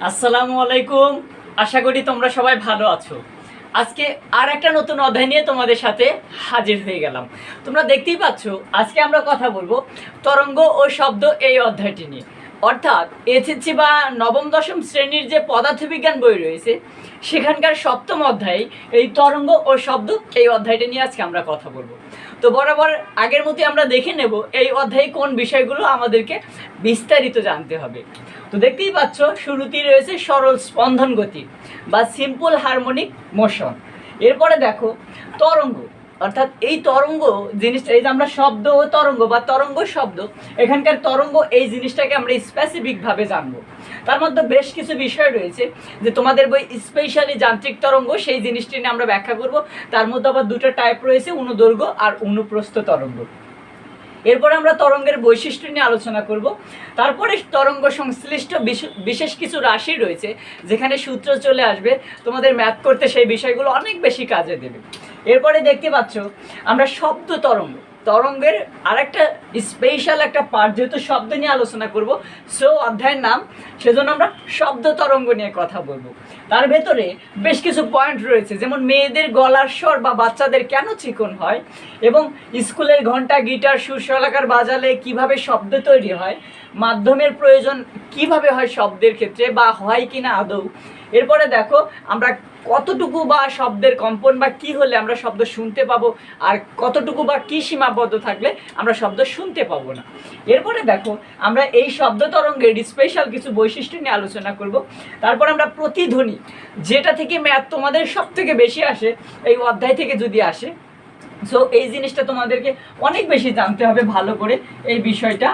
আসসালামু আলাইকুম। আশা করি তোমরা সবাই ভালো আছো। আজকে আর একটা নতুন অধ্যায় নিয়ে তোমাদের সাথে হাজির হয়ে গেলাম। তোমরা দেখতেই পাচ্ছ, আজকে আমরা কথা বলবো তরঙ্গ ও শব্দ এই অধ্যায়টি নিয়ে। অর্থাৎ এসএসসি বা নবম দশম শ্রেণীর যে পদার্থবিজ্ঞান বই রয়েছে সেখানকার সপ্তম অধ্যায়ে এই তরঙ্গ ও শব্দ এই অধ্যায়টি নিয়ে আজকে আমরা কথা বলবো। তো বরাবর আগের মতোই আমরা দেখে নেব এই অধ্যায়ে কোন বিষয়গুলো আমাদেরকে বিস্তারিত জানতে হবে। তো দেখতেই পাচ্ছ, শুরুতেই রয়েছে সরল স্পন্দন গতি বা সিম্পল হারমোনিক মোশন। এরপরে দেখো তরঙ্গ, অর্থাৎ এই তরঙ্গ জিনিসটা, এই যে আমরা শব্দ ও তরঙ্গ বা তরঙ্গ শব্দ, এখানকার তরঙ্গ এই জিনিসটাকে আমরা স্পেসিফিকভাবে জানবো। তার মধ্যে বেশ কিছু বিষয় রয়েছে যে তোমাদের বই স্পেশালি যান্ত্রিক তরঙ্গ, সেই জিনিসটি নিয়ে আমরা ব্যাখ্যা করব। তার মধ্যে আবার দুটো টাইপ রয়েছে, অনুদৈর্ঘ্য আর অনুপ্রস্থ তরঙ্গ। এরপরে আমরা তরঙ্গের বৈশিষ্ট্য নিয়ে আলোচনা করব। তারপরে তরঙ্গ সংশ্লিষ্ট বিশেষ কিছু রাশি রয়েছে যেখানে সূত্র চলে আসবে, তোমাদের ম্যাথ করতে সেই বিষয়গুলো অনেক বেশি কাজে দেবে। এরপরে দেখতে পাচ্ছ আমরা শব্দ তরঙ্গ, তরঙ্গের আরেকটা স্পেশাল একটা পার্ট, যেহেতু শব্দ নিয়ে আলোচনা করব, সো অধ্যায়ের নাম, সেজন্য আমরা শব্দ তরঙ্গ নিয়ে কথা বলবো। তার ভেতরে বেশ কিছু পয়েন্ট রয়েছে, যেমন মেয়েদের গলার স্বর বা বাচ্চাদের কেন চিকন হয়, এবং স্কুলের ঘন্টা, গিটার, সুরশলাকার বাজালে কিভাবে শব্দ তৈরি হয়, মাধ্যমের প্রয়োজন কিভাবে হয় শব্দের ক্ষেত্রে বা হয় কিনা আদৌ। এরপরে দেখো আমরা কতটুকু বা শব্দের কম্পন বা কি হলে আমরা শব্দ শুনতে পাবো, আর কতটুকু বা কি সীমাবদ্ধ থাকলে আমরা শব্দ শুনতে পাবো না। এরপরে দেখো আমরা এই শব্দ তরঙ্গের স্পেশাল কিছু বৈশিষ্ট্য নিয়ে আলোচনা করব। তারপর আমরা প্রতিধ্বনি, যেটা থেকে ম্যাথ তোমাদের সব থেকে বেশি আসে এই অধ্যায় থেকে যদি আসে, সো এই জিনিসটা তোমাদেরকে অনেক বেশি জানতে হবে ভালো করে এই বিষয়টা।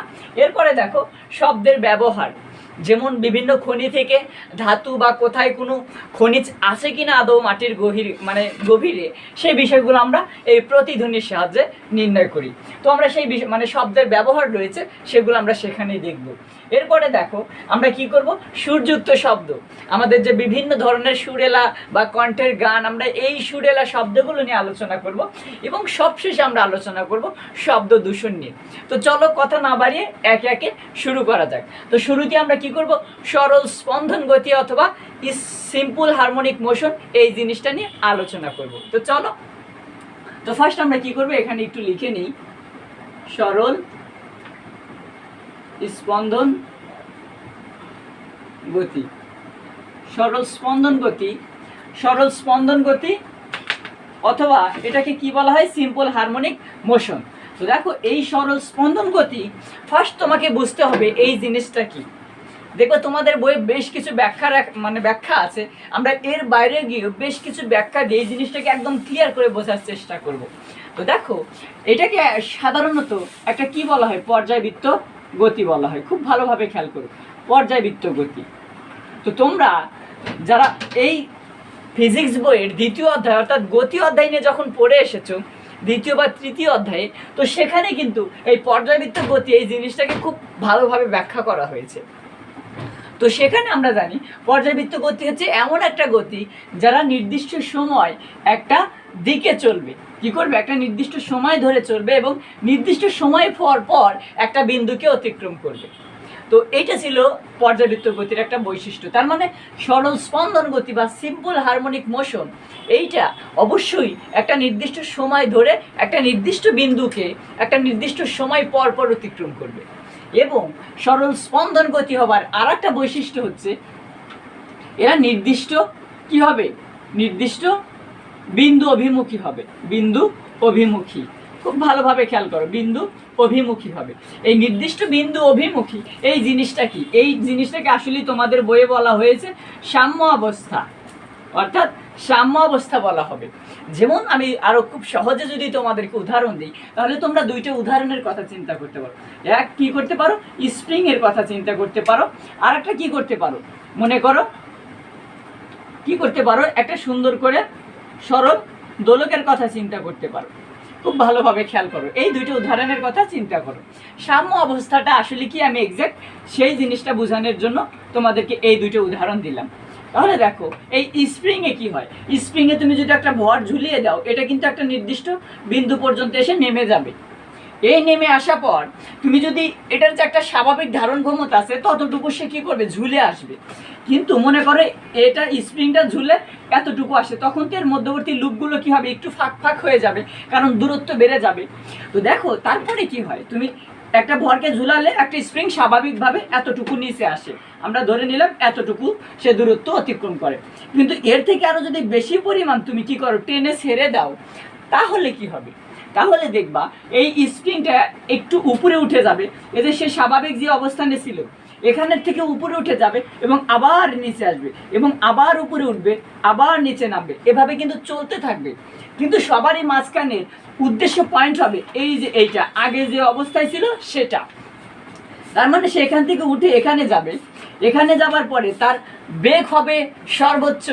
এরপরে দেখো শব্দের ব্যবহার, যেমন বিভিন্ন খনি থেকে ধাতু বা কোথায় কোনো খনিজ আছে কিনা আদৌ মাটির গভীরে, সেই বিষয়গুলো আমরা এই প্রতিধ্বনির সাহায্যে নির্ণয় করি। তো আমরা সেই বিষয় শব্দের ব্যবহার রয়েছে সেগুলো আমরা সেখানেই দেখব। এরপরে দেখো আমরা কি করব, সুরযুক্ত শব্দ, আমাদের যে বিভিন্ন ধরনের সুরেলা বা কণ্ঠের গান, আমরা এই সুরেলা শব্দগুলো নিয়ে আলোচনা করব। এবং সবশেষে আমরা আলোচনা করব শব্দ দূষণ নিয়ে। তো চলো কথা না বাড়িয়ে একে একে শুরু করা যাক। তো শুরুতে আমরা কি করব, সরল স্পন্দন গতি অথবা সিম্পল হারমোনিক মোশন এই জিনিসটা নিয়ে আলোচনা করব। তো চলো, তো ফার্স্ট আমরা কি করব, এখানে একটু লিখে নিই, সরল স্পন্দন গতি, সরল স্পন্দন গতি, সরল স্পন্দন গতি অথবা এটাকে কি বলা হয়, সিম্পল হারমোনিক মোশন। তো দেখো এই সরল স্পন্দন গতি, ফার্স্ট তোমাকে বুঝতে হবে এই জিনিসটা কি। দেখো তোমাদের বইয়ে বেশ কিছু ব্যাখ্যা আছে, আমরা এর বাইরে গিয়ে বেশ কিছু ব্যাখ্যা দিয়ে এই জিনিসটাকে একদম ক্লিয়ার করে বোঝার চেষ্টা করব। তো দেখো এটাকে সাধারণত একটা কি বলা হয়, পর্যায়বৃত্ত গতি বলা হয়। খুব ভালোভাবে খেয়াল করো, পর্যায়বৃত্ত গতি। তো তোমরা যারা এই ফিজিক্স বইয়ের দ্বিতীয় অধ্যায় অর্থাৎ গতি অধ্যায় নিয়ে যখন পড়ে এসেছো, দ্বিতীয় বা তৃতীয় অধ্যায়ে, তো সেখানে কিন্তু এই পর্যায়বৃত্ত গতি এই জিনিসটাকে খুব ভালোভাবে ব্যাখ্যা করা হয়েছে। তো সেখানে আমরা জানি পর্যায়বৃত্ত গতি হচ্ছে এমন একটা গতি যারা নির্দিষ্ট সময় একটা দিকে চলবে, কি করবে, একটা নির্দিষ্ট সময় ধরে চলবে এবং নির্দিষ্ট সময় পর একটা বিন্দুকে অতিক্রম করবে। তো এইটা ছিল পর্যায়বৃত্ত গতির একটা বৈশিষ্ট্য। তার মানে সরল স্পন্দন গতি বা সিম্পল হারমোনিক মোশন, এইটা অবশ্যই একটা নির্দিষ্ট সময় ধরে একটা নির্দিষ্ট বিন্দুকে একটা নির্দিষ্ট সময় পর অতিক্রম করবে। এবং সরল স্পন্দন গতি হবার আর একটা বৈশিষ্ট্য হচ্ছে এরা নির্দিষ্ট কি হবে, নির্দিষ্ট বিন্দু অভিমুখী হবে, বিন্দু অভিমুখী। খুব ভালোভাবে খেয়াল করো, বিন্দু অভিমুখী হবে। এই নির্দিষ্ট বিন্দু অভিমুখী এই জিনিসটা কি, এই জিনিসটাকে আসলে তোমাদের বইয়ে বলা হয়েছে সাম্য অবস্থা, অর্থাৎ সাম্য অবস্থা বলা হবে। যেমন আমি আরো খুব সহজে যদি তোমাদেরকে উদাহরণ দিই, তাহলে তোমরা দুইটা উদাহরণের কথা চিন্তা করতে পারো। এক কি করতে পারো, স্প্রিং এর কথা চিন্তা করতে পারো। আর একটা কি করতে পারো, মনে করো কি করতে পারো, একটা সুন্দর করে সরল দোলকের কথা চিন্তা করতে পারো। খুব ভালোভাবে খেয়াল করো, এই দুইটা উদাহরণের কথা চিন্তা করো। সাম্য অবস্থাটা আসলে কি, আমি এক্সাক্ট সেই জিনিসটা বোঝানোর জন্য তোমাদেরকে এই দুইটা উদাহরণ দিলাম। তাহলে দেখো এই স্প্রিংয়ে কি হয়, স্প্রিংয়ে তুমি যদি একটা ভর ঝুলিয়ে দাও, এটা কিন্তু একটা নির্দিষ্ট বিন্দু পর্যন্ত এসে নেমে যাবে। এই নেমে আসা পর তুমি যদি এটার যে একটা স্বাভাবিক ধারণ ক্ষমতা আছে ততটুকু সে কী করবে, ঝুলে আসবে। কিন্তু মনে করে এটা স্প্রিংটা ঝুলে এতটুকু আসে, তখন তো এর মধ্যবর্তী লুপগুলো কী হবে, একটু ফাঁক ফাঁক হয়ে যাবে, কারণ দূরত্ব বেড়ে যাবে। তো দেখো তারপরে কি হয়, তুমি একটা ভরকে ঝুলালে একটা স্প্রিং স্বাভাবিকভাবে এতটুকু নিচে আসে, আমরা ধরে নিলাম এতটুকু সে দূরত্ব অতিক্রম করে। কিন্তু এর থেকে আরও যদি বেশি পরিমাণ তুমি কি করো, টেনে ছেড়ে দাও, তাহলে কি হবে, তাহলে দেখবা এই স্প্রিংটা একটু উপরে উঠে যাবে, এতে সে স্বাভাবিক যে অবস্থানে ছিল এখানের থেকে উপরে উঠে যাবে এবং আবার নিচে আসবে এবং আবার উপরে উঠবে, আবার নিচে নামবে, এভাবে কিন্তু চলতে থাকবে। কিন্তু সবারই মাঝখানের উদ্দেশ্য পয়েন্ট হবে এই যে এইটা আগে যে অবস্থায় ছিল সেটা। তার মানে সে এখান থেকে উঠে এখানে যাবে, এখানে যাবার পরে তার বেগ হবে সর্বোচ্চ,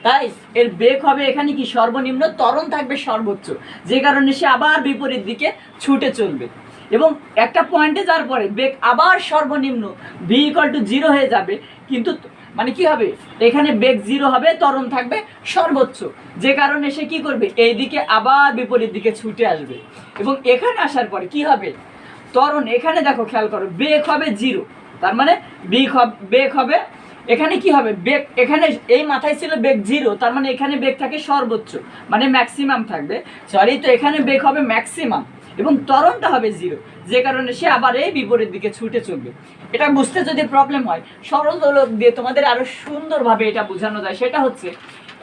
তাই এর বেগ হবে এখানে কি সর্বনিম্ন, ত্বরণ থাকবে সর্বোচ্চ, যে কারণে সে আবার বিপরীত দিকে ছুটে চলবে এবং একটা পয়েন্টে যাওয়ার পরে বেগ আবার সর্বনিম্ন v=0 হয়ে যাবে। কিন্তু মানে কি হবে, এখানে বেগ 0 হবে, ত্বরণ থাকবে সর্বোচ্চ, যে কারণে সে কি করবে, এই দিকে আবার বিপরীত দিকে ছুটে আসবে এবং এখানে আসার পরে কি হবে, ত্বরণ এখানে দেখো খেয়াল করো, বেগ হবে 0, তার মানে বেগ হবে এখানে কি হবে, বেগ এখানে এই মাথায় ছিল বেগ 0, তার মানে এখানে বেগ থাকে সর্বোচ্চ, মানে ম্যাক্সিমাম থাকবে, সরি, তো এখানে বেগ হবে ম্যাক্সিমাম এবং ত্বরণটা হবে 0, যে কারণে সে আবার এই বিপরীত দিকে ছুটে চলবে। এটা বুঝতে যদি প্রবলেম হয়, সরল দোলক দিয়ে তোমাদের আরো সুন্দরভাবে এটা বোঝানো যায়। সেটা হচ্ছে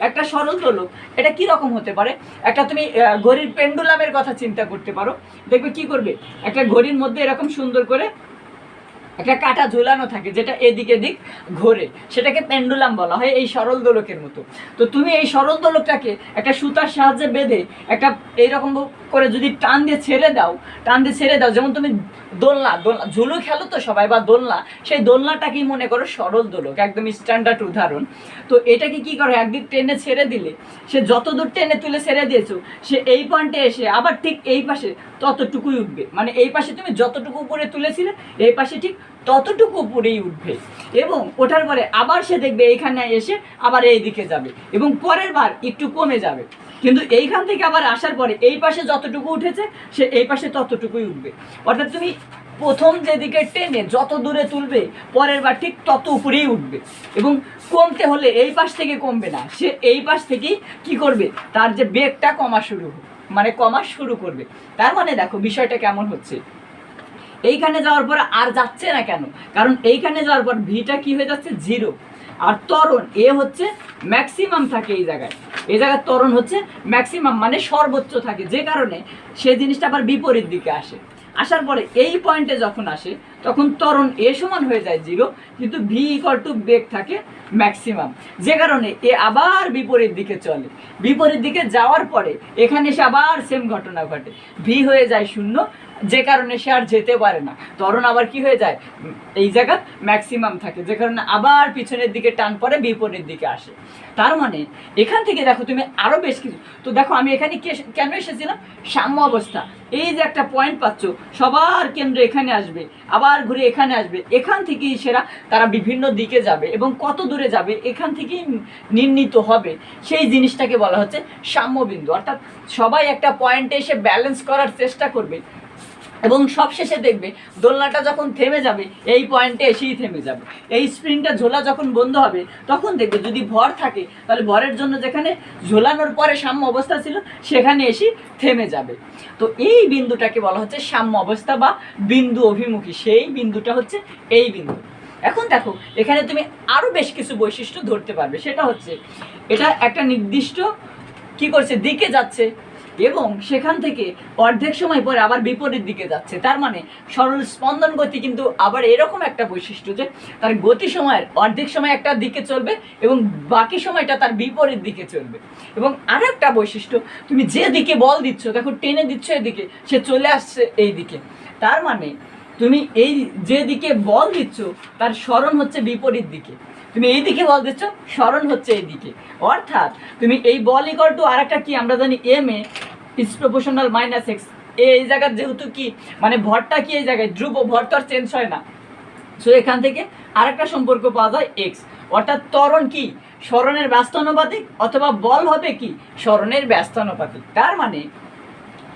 একটা সরল দোলক, এটা কি রকম হতে পারে, একটা তুমি ঘড়ির পেন্ডুলামের কথা চিন্তা করতে পারো। দেখবে কি করবে, একটা ঘড়ির মধ্যে এরকম সুন্দর করে একটা কাঁটা ঝুলানো থাকে যেটা এদিকে দিক ঘোরে, সেটাকে পেন্ডুলাম বলা হয়, এই সরল দোলকের মতো। তো তুমি এই সরল দোলকটাকে একটা সুতার সাহায্যে বেঁধে একটা এইরকম করে যদি টান দিয়ে ছেড়ে দাও, যেমন তুমি দোলনা ঝুলু খেলো তো সবাই, বা দোলনা, সেই দোলনাটাকেই মনে করো সরল দোলক, একদম স্ট্যান্ডার্ড উদাহরণ। তো এটাকে কি করো, একদিক টেনে ছেড়ে দিলে সে যত দূর টেনে তুলে ছেড়ে দিয়েছো, সে এই পয়েন্টে এসে আবার ঠিক এই পাশে ততটুকুই উঠবে, মানে এই পাশে তুমি যতটুকু উপরে তুলেছিলে এই পাশে ঠিক ততটুকু উপরেই উঠবে এবং ওঠার পরে আবার সে দেখবে এইখানে এসে আবার এই দিকে যাবে এবং পরের বার একটু কমে যাবে, কিন্তু এইখান থেকে আবার আসার পরে এই পাশে যতটুকু উঠেছে সে এই পাশে ততটুকুই উঠবে। অর্থাৎ তুমি প্রথম যেদিকে টেনে যত দূরে তুলবে পরের বার ঠিক তত উপরেই উঠবে এবং কমতে হলে এই পাশ থেকে কমবে না, সে এই পাশ থেকেই কি করবে, তার যে বেগটা কমা শুরু করবে। তার মানে দেখো বিষয়টা কেমন হচ্ছে, এইখানে যাওয়ার পর আর যাচ্ছে না কেন, কারণ এইখানে যাওয়ার পর ভিটা কি হয়ে যাচ্ছে 0, আর ত্বরণ এ হচ্ছে ম্যাক্সিমাম থাকে এই জায়গায় ত্বরণ হচ্ছে ম্যাক্সিমাম মানে সর্বোচ্চ থাকে, যে কারণে সেই জিনিসটা আবার বিপরীত দিকে আসার পরে এই পয়েন্টে যখন আসে তখন ত্বরণ এ সমান হয়ে যায় 0, কিন্তু v= বেগ থাকে ম্যাক্সিমাম, যে কারণে এ আবার বিপরীত দিকে চলে। বিপরীত দিকে যাওয়ার পরে এখানে এসে আবার সেম ঘটনা ঘটে, v হয়ে যায় 0, যে কারণে সে আর যেতে পারে না, ত্বরণ আবার কি হয়ে যায়, এই জায়গা ম্যাক্সিমাম থাকে, যে কারণে আবার পিছনের দিকে টান পরে বিপরীত দিকে আসে। তার মানে এখান থেকে দেখো তুমি আরও বেশ কিছু, তো দেখো আমি এখানে কেন এসেছিলাম, সাম্য অবস্থা, এই যে একটা পয়েন্ট পাচ্ছ, সবার কেন্দ্র এখানে আসবে, আবার ঘুরে এখানে আসবে, এখান থেকেই সেরা তারা বিভিন্ন দিকে যাবে এবং কত দূরে যাবে এখান থেকেই নির্ণীত হবে, সেই জিনিসটাকে বলা হচ্ছে সাম্যবিন্দু। অর্থাৎ সবাই একটা পয়েন্টে এসে ব্যালেন্স করার চেষ্টা করবে এবং সবশেষে দেখবে দোলনাটা যখন থেমে যাবে এই পয়েন্টে এসেই থেমে যাবে। এই স্প্রিংটা ঝোলা যখন বন্ধ হবে তখন দেখবে যদি ভর থাকে তাহলে ভরের জন্য যেখানে ঝোলানোর পরে সাম্য অবস্থা ছিল সেখানে এসে থেমে যাবে। তো এই বিন্দুটাকে বলা হচ্ছে সাম্য অবস্থা বা বিন্দু অভিমুখী, সেই বিন্দুটা হচ্ছে এই বিন্দু। এখন দেখো এখানে তুমি আরও বেশ কিছু বৈশিষ্ট্য ধরতে পারবে, সেটা হচ্ছে এটা একটা নির্দিষ্ট কি করছে দিকে যাচ্ছে এবং সেখান থেকে অর্ধেক সময় পরে আবার বিপরীত দিকে যাচ্ছে। তার মানে সরল স্পন্দন গতি কিন্তু আবার এরকম একটা বৈশিষ্ট্য যে তার গতি সময়ের অর্ধেক সময় একটা দিকে চলবে এবং বাকি সময়টা তার বিপরীত দিকে চলবে। এবং আরও একটা বৈশিষ্ট্য, তুমি যে দিকে বল দিচ্ছ, দেখো টেনে দিচ্ছ এদিকে, সে চলে আসছে এই দিকে, তার মানে তুমি এই যে দিকে বল দিচ্ছ তার সরণ হচ্ছে বিপরীত দিকে, তুমি এই দিকে বল দিচ্ছ, সরণ হচ্ছে এই দিকে। অর্থাৎ তুমি এই বল = আর একটা কি আমরা জানি m a is proportional - x, এই জায়গার যেহেতু কি মানে ভরটা কি এই জায়গায় ধ্রুব, ভর তো আর চেঞ্জ হয় না, সো এখান থেকে আরেকটা সম্পর্ক পাওয়া যায় x, অর্থাৎ ত্বরণ কি সরণের ব্যস্তানুপাতিক অথবা বল হবে কি সরণের ব্যস্তানুপাতিক। তার মানে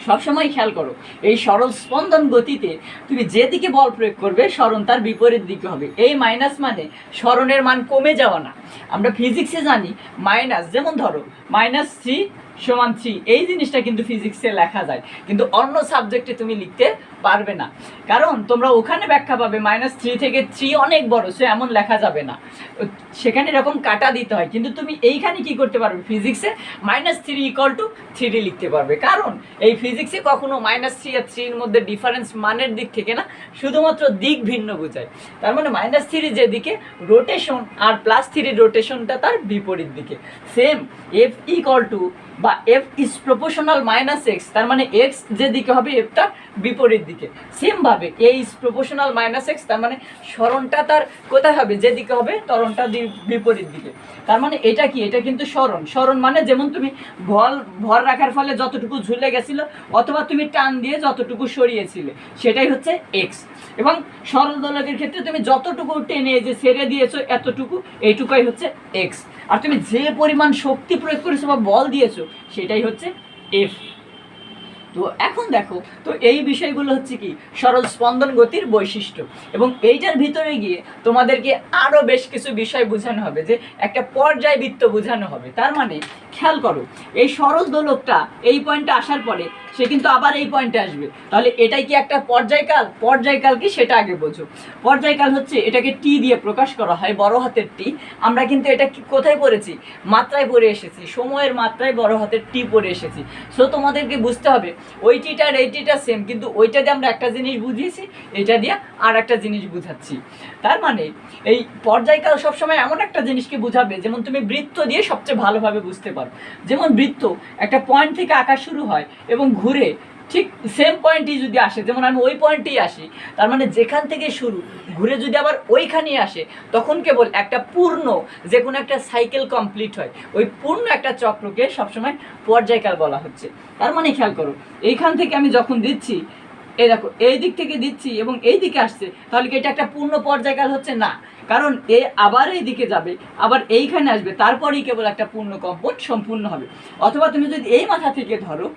সবসময় খেয়াল করো, এই সরল স্পন্দন গতিতে তুমি যেদিকে বল প্রয়োগ করবে সরণ তার বিপরীত দিকে হবে। এই মাইনাস মানে সরণের মান কমে যাওয়া না। আমরা ফিজিক্সে জানি মাইনাস, যেমন ধরো -3 = 3, এই জিনিসটা কিন্তু ফিজিক্সে লেখা যায়, কিন্তু অন্য সাবজেক্টে তুমি লিখতে পারবে না, কারণ তোমরা ওখানে ব্যাখ্যা পাবে -3 থেকে 3 অনেক বড়, সে এমন লেখা যাবে না, সেখানে এরকম কাটা দিতে হয়। কিন্তু তুমি এইখানে কি করতে পারবে, ফিজিক্সে -3 = 3 লিখতে পারবে, কারণ এই ফিজিক্সে কখনো -3 আর 3 এর মধ্যে ডিফারেন্স মানের দিক থেকে না, শুধুমাত্র দিক ভিন্ন বোঝায়। তার মানে -3 যেদিকে রোটেশন আর +3 রোটেশনটা তার বিপরীত দিকে। সেম F বা F ইজ প্রপোর্শনাল -x, তার মানে x যেদিকে হবে f তার বিপরীত দিকে। সেমভাবে A ইজ প্রপোর্শনাল -x, তার মানে সরণটা তার কোথায় হবে, যেদিকে হবে ত্বরণটা বিপরীত দিকে। তার মানে এটা কি, এটা কিন্তু সরণ মানে যেমন তুমি ভর রাখার ফলে যতটুকু ঝুলে গেছিল অথবা তুমি টান দিয়ে যতটুকু সরিয়েছিলে সেটাই হচ্ছে x। এবং সরল দোলকের ক্ষেত্রে তুমি যতটুকু টেনে যে ছেড়ে দিয়েছো এতটুকু, এইটুকুই হচ্ছে x। আর তুমি যে পরিমাণ শক্তি প্রয়োগ করেছো বা বল দিয়েছো সেটাই হচ্ছে f। তো এখন দেখো, তো এই বিষয়গুলো হচ্ছে কি সরল স্পন্দন গতির বৈশিষ্ট্য, এবং এইটার ভিতরে গিয়ে তোমাদেরকে আরও বেশ কিছু বিষয় বোঝানো হবে, যে একটা পর্যায়বৃত্ত বোঝানো হবে। তার মানে খেয়াল করো, এই সরল দোলকটা এই পয়েন্টে আসার পরে সে কিন্তু আবার এই পয়েন্টে আসবে, তাহলে এটাই কি একটা পর্যায়কাল? পর্যায়কাল কি সেটা আগে বোঝো। পর্যায়কাল হচ্ছে, এটাকে টি দিয়ে প্রকাশ করা হয়, বড় হাতের টি। আমরা কিন্তু এটা কোথায় পড়েছি, মাত্রায় পড়ে এসেছি, সময়ের মাত্রায় বড় হাতের টি পড়ে এসেছি। সো তোমাদেরকে বুঝতে হবে ওই টিটা আর এই টিটা সেম, কিন্তু ওইটা দিয়ে আমরা একটা জিনিস বুঝিয়েছি, এটা দিয়ে আর একটা জিনিস বুঝাচ্ছি। তার মানে এই পর্যায়কাল সবসময় এমন একটা জিনিসকে বুঝাবে, যেমন তুমি বৃত্ত দিয়ে সবচেয়ে ভালোভাবে বুঝতে পারো। যেমন বৃত্ত একটা পয়েন্ট থেকে আঁকা শুরু হয় এবং ঘুরে ঠিক সেম পয়েন্টই যদি আসে, যেমন আমি ওই পয়েন্টেই আসি, তার মানে যেখান থেকে শুরু ঘুরে যদি আবার ওইখানেই আসে, তখন কেবল একটা পূর্ণ যে কোনো একটা সাইকেল কমপ্লিট হয়, ওই পূর্ণ একটা চক্রকে সবসময় পর্যায়কাল বলা হচ্ছে। তার মানে খেয়াল করো, এইখান থেকে আমি যখন দিচ্ছি, এই দেখো এই দিক থেকে দিচ্ছি এবং এই দিকে আসছে, তাহলে কি এটা একটা পূর্ণ পর্যায়কাল হচ্ছে না, কারণ এ আবার এই দিকে যাবে, আবার এইখানে আসবে, তারপরেই কেবল একটা পূর্ণ কম্পন সম্পূর্ণ হবে। অথবা তুমি যদি এই মাথা থেকে ধরো,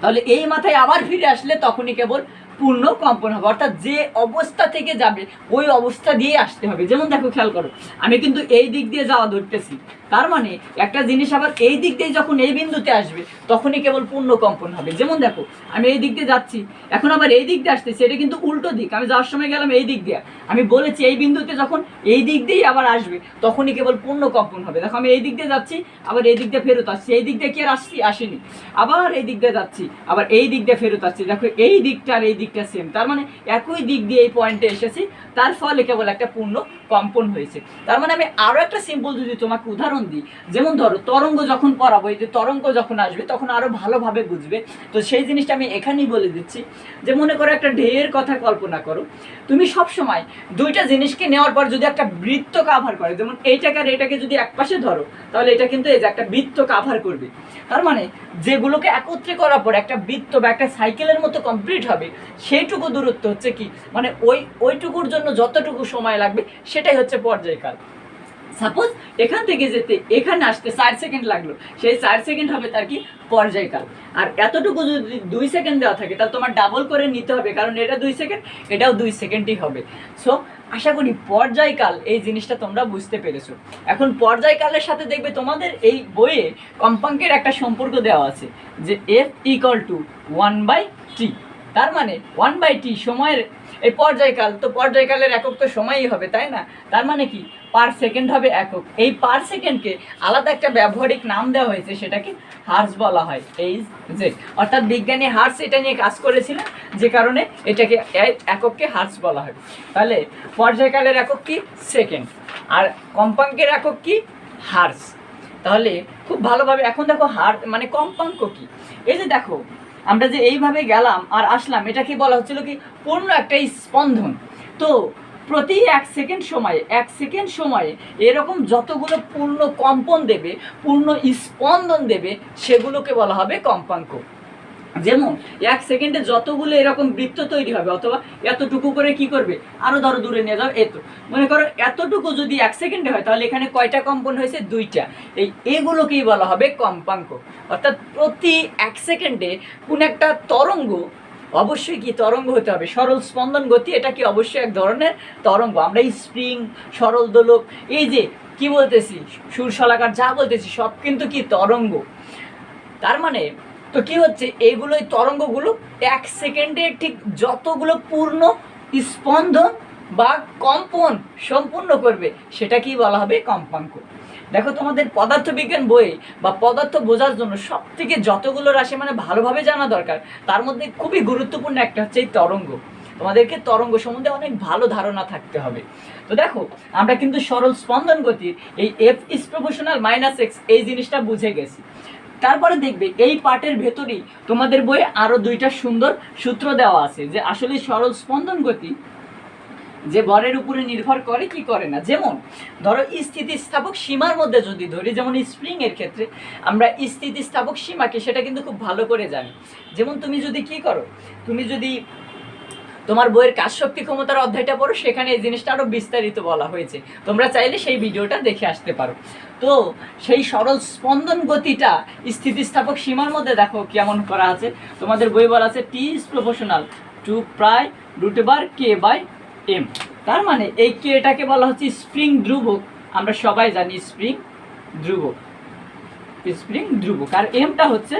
তাহলে এই মাথায় আবার ফিরে আসলে তখনই কেবল পূর্ণ কম্পন হবে, অর্থাৎ যে অবস্থা থেকে যাবে ওই অবস্থা দিয়ে আসতে হবে। যেমন দেখো খেয়াল করো, আমি কিন্তু এই দিক দিয়ে যাওয়া ধরতেছি, তার মানে একটা জিনিস আবার এই দিক দিয়ে যখন এই বিন্দুতে আসবে তখনই কেবল পূর্ণ কম্পন হবে। যেমন দেখো, আমি এই দিক দিয়ে যাচ্ছি, এখন আবার এই দিক দিয়ে আসতেছি, এটা কিন্তু উল্টো দিক, আমি যাওয়ার সময় গেলাম এই দিক দিয়ে, আমি বলেছি এই বিন্দুতে যখন এই দিক দিয়েই আবার আসবে তখনই কেবল পূর্ণ কম্পন হবে। দেখো আমি এই দিক দিয়ে যাচ্ছি, আবার এই দিক দিয়ে ফেরত আসছি, এই দিক দিয়ে কি আর আসিনি, আবার এই দিক দিয়ে যাচ্ছি, আবার এই দিক দিয়ে ফেরত আসছি। দেখো এই দিকটা আর এই দিকটা সেম, তার মানে একই দিক দিয়ে এই পয়েন্টে এসেছি, তার ফলে কেবল একটা পূর্ণ কম্পন হয়েছে। তার মানে আমি আরও একটা সিম্পল যদি তোমাকে উদাহরণ দিই, যেমন ধরো তরঙ্গ যখন পড়াবো, এই যে তরঙ্গ যখন আসবে তখন আরও ভালোভাবে বুঝবে, তো সেই জিনিসটা আমি এখানেই বলে দিচ্ছি। যে মনে করো একটা ঢেউয়ের কথা কল্পনা করো, তুমি সব সময় দুইটা জিনিসকে নেওয়ার পর যদি একটা বৃত্ত কাভার করে, যেমন এইটাকে আর এটাকে যদি একপাশে ধরো, তাহলে এটা কিন্তু এই যে একটা বৃত্ত কাভার করবে। তার মানে যেগুলোকে একত্রে করার পর একটা বৃত্ত বা একটা সাইকেলের মতো কমপ্লিট হবে, সেইটুকু দূরত্ব হচ্ছে কি, মানে ওইটুকুর জন্য যতটুকু সময় লাগবে সেটাই হচ্ছে পর্যায়কাল। সাপোজ এখান থেকে যেতে এখানে আসতে 4 সেকেন্ড লাগলো, সেই 4 সেকেন্ড হবে তার কি পর্যায়কাল। আর এতটুকু যদি 2 সেকেন্ড দেওয়া থাকে, তাহলে তোমার ডাবল করে নিতে হবে, কারণ এটা 2 সেকেন্ড, এটাও 2 সেকেন্ডই হবে। সো আশা করি পর্যায়কাল এই জিনিসটা তোমরা বুঝতে পেরেছো। এখন পর্যায়কালের সাথে দেখবে তোমাদের এই বইয়ে কম্পাঙ্কের একটা সম্পর্ক দেওয়া আছে, যে F = 1/t। তার মানে 1/t সময়ের এই পর্যায়কাল, তো পর্যায়কালের একক তো সময়ই হবে, তাই না? তার মানে কি পার সেকেন্ড হবে একক। এই পার সেকেন্ডকে আলাদা একটা ব্যবহারিক নাম দেওয়া হয়েছে, সেটাকে হার্জ বলা হয়, HZ। অর্থাৎ বিজ্ঞানী হার্জ এটা নিয়ে কাজ করেছিলেন, যে কারণে এটাকে একককে হার্জ বলা হয়। তাহলে পর্যায়কালের একক কি সেকেন্ড, আর কম্পাঙ্কের একক কি হার্জ। তাহলে খুব ভালোভাবে এখন দেখো মানে কম্পাঙ্ক কি, এই যে দেখো আমরা যে এইভাবে গেলাম আর আসলাম, এটাকে বলা হচ্ছিল কি পূর্ণ একটা স্পন্দন। তো প্রতি 1 সেকেন্ড সময়ে এরকম যতগুলো পূর্ণ কম্পন দেবে, পূর্ণ স্পন্দন দেবে, সেগুলোকে বলা হবে কম্পাঙ্ক। যেমন 1 সেকেন্ডে যতগুলো এরকম বৃত্ত তৈরি হবে, অথবা এতটুকু করে কি করবে, আরো ধরো দূরে নিয়ে যাও, এত মনে করো এতটুকু যদি 1 সেকেন্ডে হয়, তাহলে এখানে কয়টা কম্পন হয়েছে, 2টা। এগুলোকেই বলা হবে কম্পাঙ্ক। অর্থাৎ প্রতি 1 সেকেন্ডে কোন একটা তরঙ্গ, অবশ্যই কি তরঙ্গ হতে হবে, সরল স্পন্দন গতি, এটা কি অবশ্যই এক ধরনের তরঙ্গ। আমরা এই স্প্রিং, সরল দোলক, এই যে কি বলতেছি, সুরশলাকার যা বলতেছি, সব কিন্তু কি তরঙ্গ। তার মানে তো কি হচ্ছে, এইগুলোই তরঙ্গগুলো 1 সেকেন্ডে ঠিক যতগুলো পূর্ণ স্পন্দন বা কম্পন সম্পূর্ণ করবে, সেটা কি বলা হবে, কম্পাঙ্ক। দেখো তোমাদের পদার্থবিজ্ঞান বই বা পদার্থ বোঝার জন্য সব থেকে যতগুলো রাশি মানে ভালোভাবে জানা দরকার, তার মধ্যে খুবই গুরুত্বপূর্ণ একটা হচ্ছে এই তরঙ্গ। তোমাদেরকে তরঙ্গ সম্বন্ধে অনেক ভালো ধারণা থাকতে হবে। তো দেখো, আমরা কিন্তু সরল স্পন্দন গতির এই F is proportional - x এই জিনিসটা বুঝে গেছি। তারপরে দেখবে এই পার্টের ভেতরেই তোমাদের বইয়ে আরো 2টা সুন্দর সূত্র দেওয়া আছে, যে আসলে সরল স্পন্দন গতি যে ভরের উপরে নির্ভর করে কি করে না। যেমন ধরো স্থিতিস্থাপক সীমার মধ্যে যদি ধরি, যেমন স্প্রিং এর ক্ষেত্রে আমরা স্থিতিস্থাপক সীমাকে সেটা কিন্তু খুব ভালো করে জানি। যেমন তুমি যদি কি করো, তুমি যদি তোমার বইয়ের কাজ শক্তি ক্ষমতার অধ্যায়টা পড়ো, সেখানে এই জিনিসটা আরো বিস্তারিত বলা হয়েছে, তোমরা চাইলে সেই ভিডিওটা দেখে আসতে পারো। তো সেই সরল স্পন্দন গতিটা স্থিতিস্থাপক সীমার মধ্যে দেখো কেমন করা আছে, তোমাদের বই বলা আছে টি ইজ প্রপোর্শনাল টু প্রায় √k/m। তার মানে এই কেটাকে বলা হচ্ছে স্প্রিং ধ্রুবক। আমরা সবাই জানি স্প্রিং ধ্রুবক, স্প্রিং ধ্রুবক, আর এমটা হচ্ছে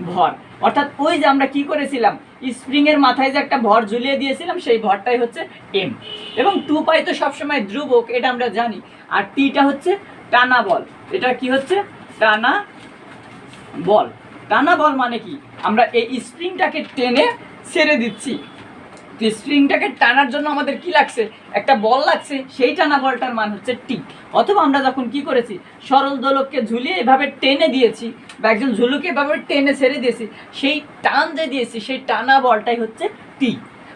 ভর। অর্থাৎ ওই যে আমরা কি করেছিলাম, স্প্রিং এর মাথায় যে একটা ভর ঝুলিয়ে দিয়েছিলাম, সেই ভরটাই হচ্ছে এম। এবং 2π তো সবসময় ধ্রুবক, এটা আমরা জানি। আর টিটা হচ্ছে টানা বল। এটা কি হচ্ছে, টানা বল। টানা বল মানে কি, আমরা এই স্প্রিংটাকে টেনে ছেড়ে দিচ্ছি। তো স্প্রিংটাকে টানার জন্য আমাদের কি লাগছে, একটা বল লাগছে, সেই টানা বলটার মান হচ্ছে টি। অথবা আমরা যখন কি করেছি, সরল দোলককে ঝুলিয়ে এভাবে টেনে দিয়েছি, বা একজন ঝুলুকে এভাবে টেনে ছেড়ে দিয়েছি, সেই টান যে দিয়েছি সেই টানা বলটাই হচ্ছে টি।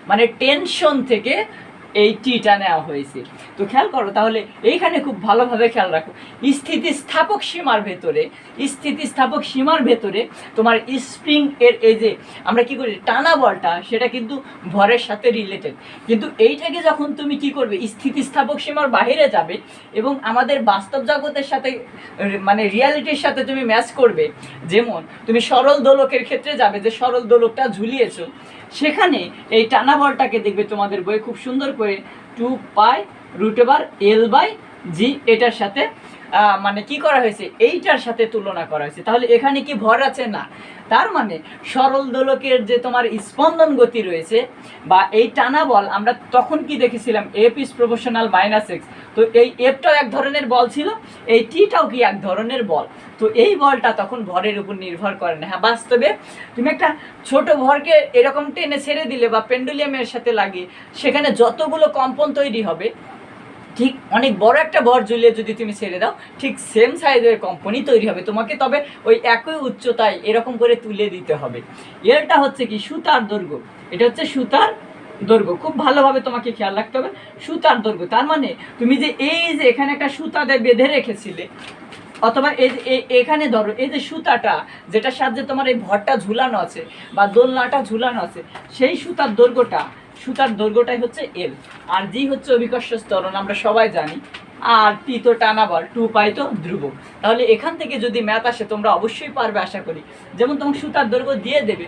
মানে টেনশন থেকে এই টিটা নেওয়া হয়েছে। তো খেয়াল করো তাহলে, এইখানে খুব ভালোভাবে খেয়াল রাখো, স্থিতিস্থাপক সীমার ভেতরে, স্থিতিস্থাপক সীমার ভেতরে তোমার স্প্রিং এর এই যে আমরা কি করি টানা বলটা, সেটা কিন্তু ভরের সাথে রিলেটেড। কিন্তু এইটাকে যখন তুমি কি করবে, স্থিতিস্থাপক সীমার বাইরে যাবে এবং আমাদের বাস্তব জগতের সাথে মানে রিয়ালিটির সাথে তুমি ম্যাচ করবে, যেমন তুমি সরল দোলকের ক্ষেত্রে যাবে, যে সরল দোলকটা ঝুলিয়েছো, সেখানে এই টানা বলটাকে দেখবে তোমাদের বই খুব সুন্দর করে 2π√L/g এটার সাথে মানে কি করা হয়েছে, এইটার সাথে তুলনা করা হয়েছে। তাহলে এখানে কি ভর আছে না, তার মানে সরল দোলকের যে তোমার স্পন্দন গতি রয়েছে বা এই টানা বল, আমরা তখন কি দেখেছিলাম, F is proportional - x। তো এই এফটাও এক ধরনের বল ছিল, এই টিটাও কি এক ধরনের বল। তো এই বলটা তখন ভরের উপর নির্ভর করে না। হ্যাঁ, বাস্তবে তুমি একটা ছোট ভরকে এরকম টেনে ছেড়ে দিলে বা পেন্ডুলিয়ামের সাথে লাগিয়ে, সেখানে যতগুলো কম্পন তৈরি হবে, ঠিক অনেক বড় একটা ভর ঝুলিয়ে যদি তুমি ছেড়ে দাও, ঠিক সেম সাইজের কম্পনই তৈরি হবে তোমাকে, তবে ওই একই উচ্চতায় এরকম করে তুলে দিতে হবে। এরটা হচ্ছে কি সুতার দৈর্ঘ্য, এটা হচ্ছে সুতার দৈর্ঘ্য। খুব ভালোভাবে তোমাকে খেয়াল রাখতে হবে সুতার দৈর্ঘ্য। তার মানে তুমি যে এই যে এখানে একটা সুতা দিয়ে বেঁধে রেখেছিলে, অথবা এই এখানে ধরো এই যে সুতাটা যেটার সাহায্যে তোমার এই ভরটা ঝুলানো আছে বা দোলনাটা ঝুলানো আছে, সেই সুতার দৈর্ঘ্যটাই হচ্ছে এল। আর জি হচ্ছে অভিকর্ষ ত্বরণ, আমরা সবাই জানি। আর টি তো টানা বল, 2π তো ধ্রুবক। তাহলে এখান থেকে যদি ম্যাথ আসে তোমরা অবশ্যই পারবে আশা করি। যেমন তোমাকে সুতার দৈর্ঘ্য দিয়ে দেবে,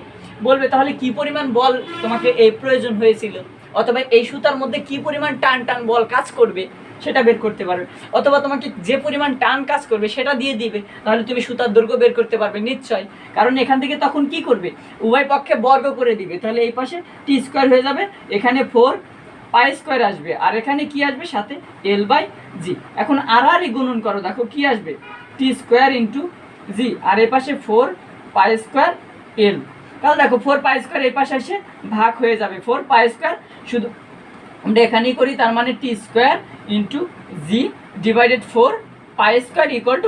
বলবে তাহলে কি পরিমাণ বল তোমাকে এই প্রয়োজন হয়েছিল, অথবা এই সুতার মধ্যে কি পরিমাণ টান বল কাজ করবে সেটা বের করতে পারবে, অথবা তোমাকে যে পরিমাণ টান কাজ করবে সেটা দিয়ে দিবে, তাহলে তুমি সুতার দৈর্ঘ্য বের করতে পারবে নিশ্চয়। কারণ এখান থেকে তখন কি করবে, উভয় পক্ষে বর্গ করে দিবে, তাহলে এই পাশে টি² হয়ে যাবে, এখানে 4π² আসবে, আর এখানে কি আসবে সাথে L/g। এখন আর গুণন করো, দেখো কি আসবে, টি² × g, আর এই পাশে 4π² L। তাহলে দেখো 4π² এই পাশে এসে ভাগ হয়ে যাবে, 4π² শুধু আমরা এখানেই করি, তার মানে টি² × g / 4π²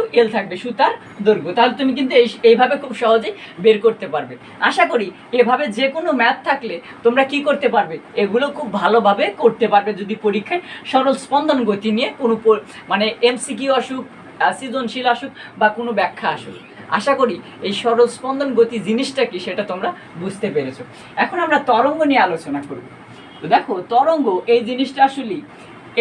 = L থাকবে সুতার দৈর্ঘ্য। তাহলে তুমি কিন্তু এইভাবে খুব সহজেই বের করতে পারবে। আশা করি এভাবে যে কোনো ম্যাথ থাকলে তোমরা কি করতে পারবে, এগুলো খুব ভালোভাবে করতে পারবে যদি পরীক্ষায় সরল স্পন্দন গতি নিয়ে কোনো মানে MCQ আসুক, সৃজনশীল আসুক বা কোনো ব্যাখ্যা আসুক। আশা করি এই সরল স্পন্দন গতি জিনিসটা কি সেটা তোমরা বুঝতে পেরেছো। এখন আমরা তরঙ্গ নিয়ে আলোচনা করব। তো দেখো তরঙ্গ এই জিনিসটা আসলে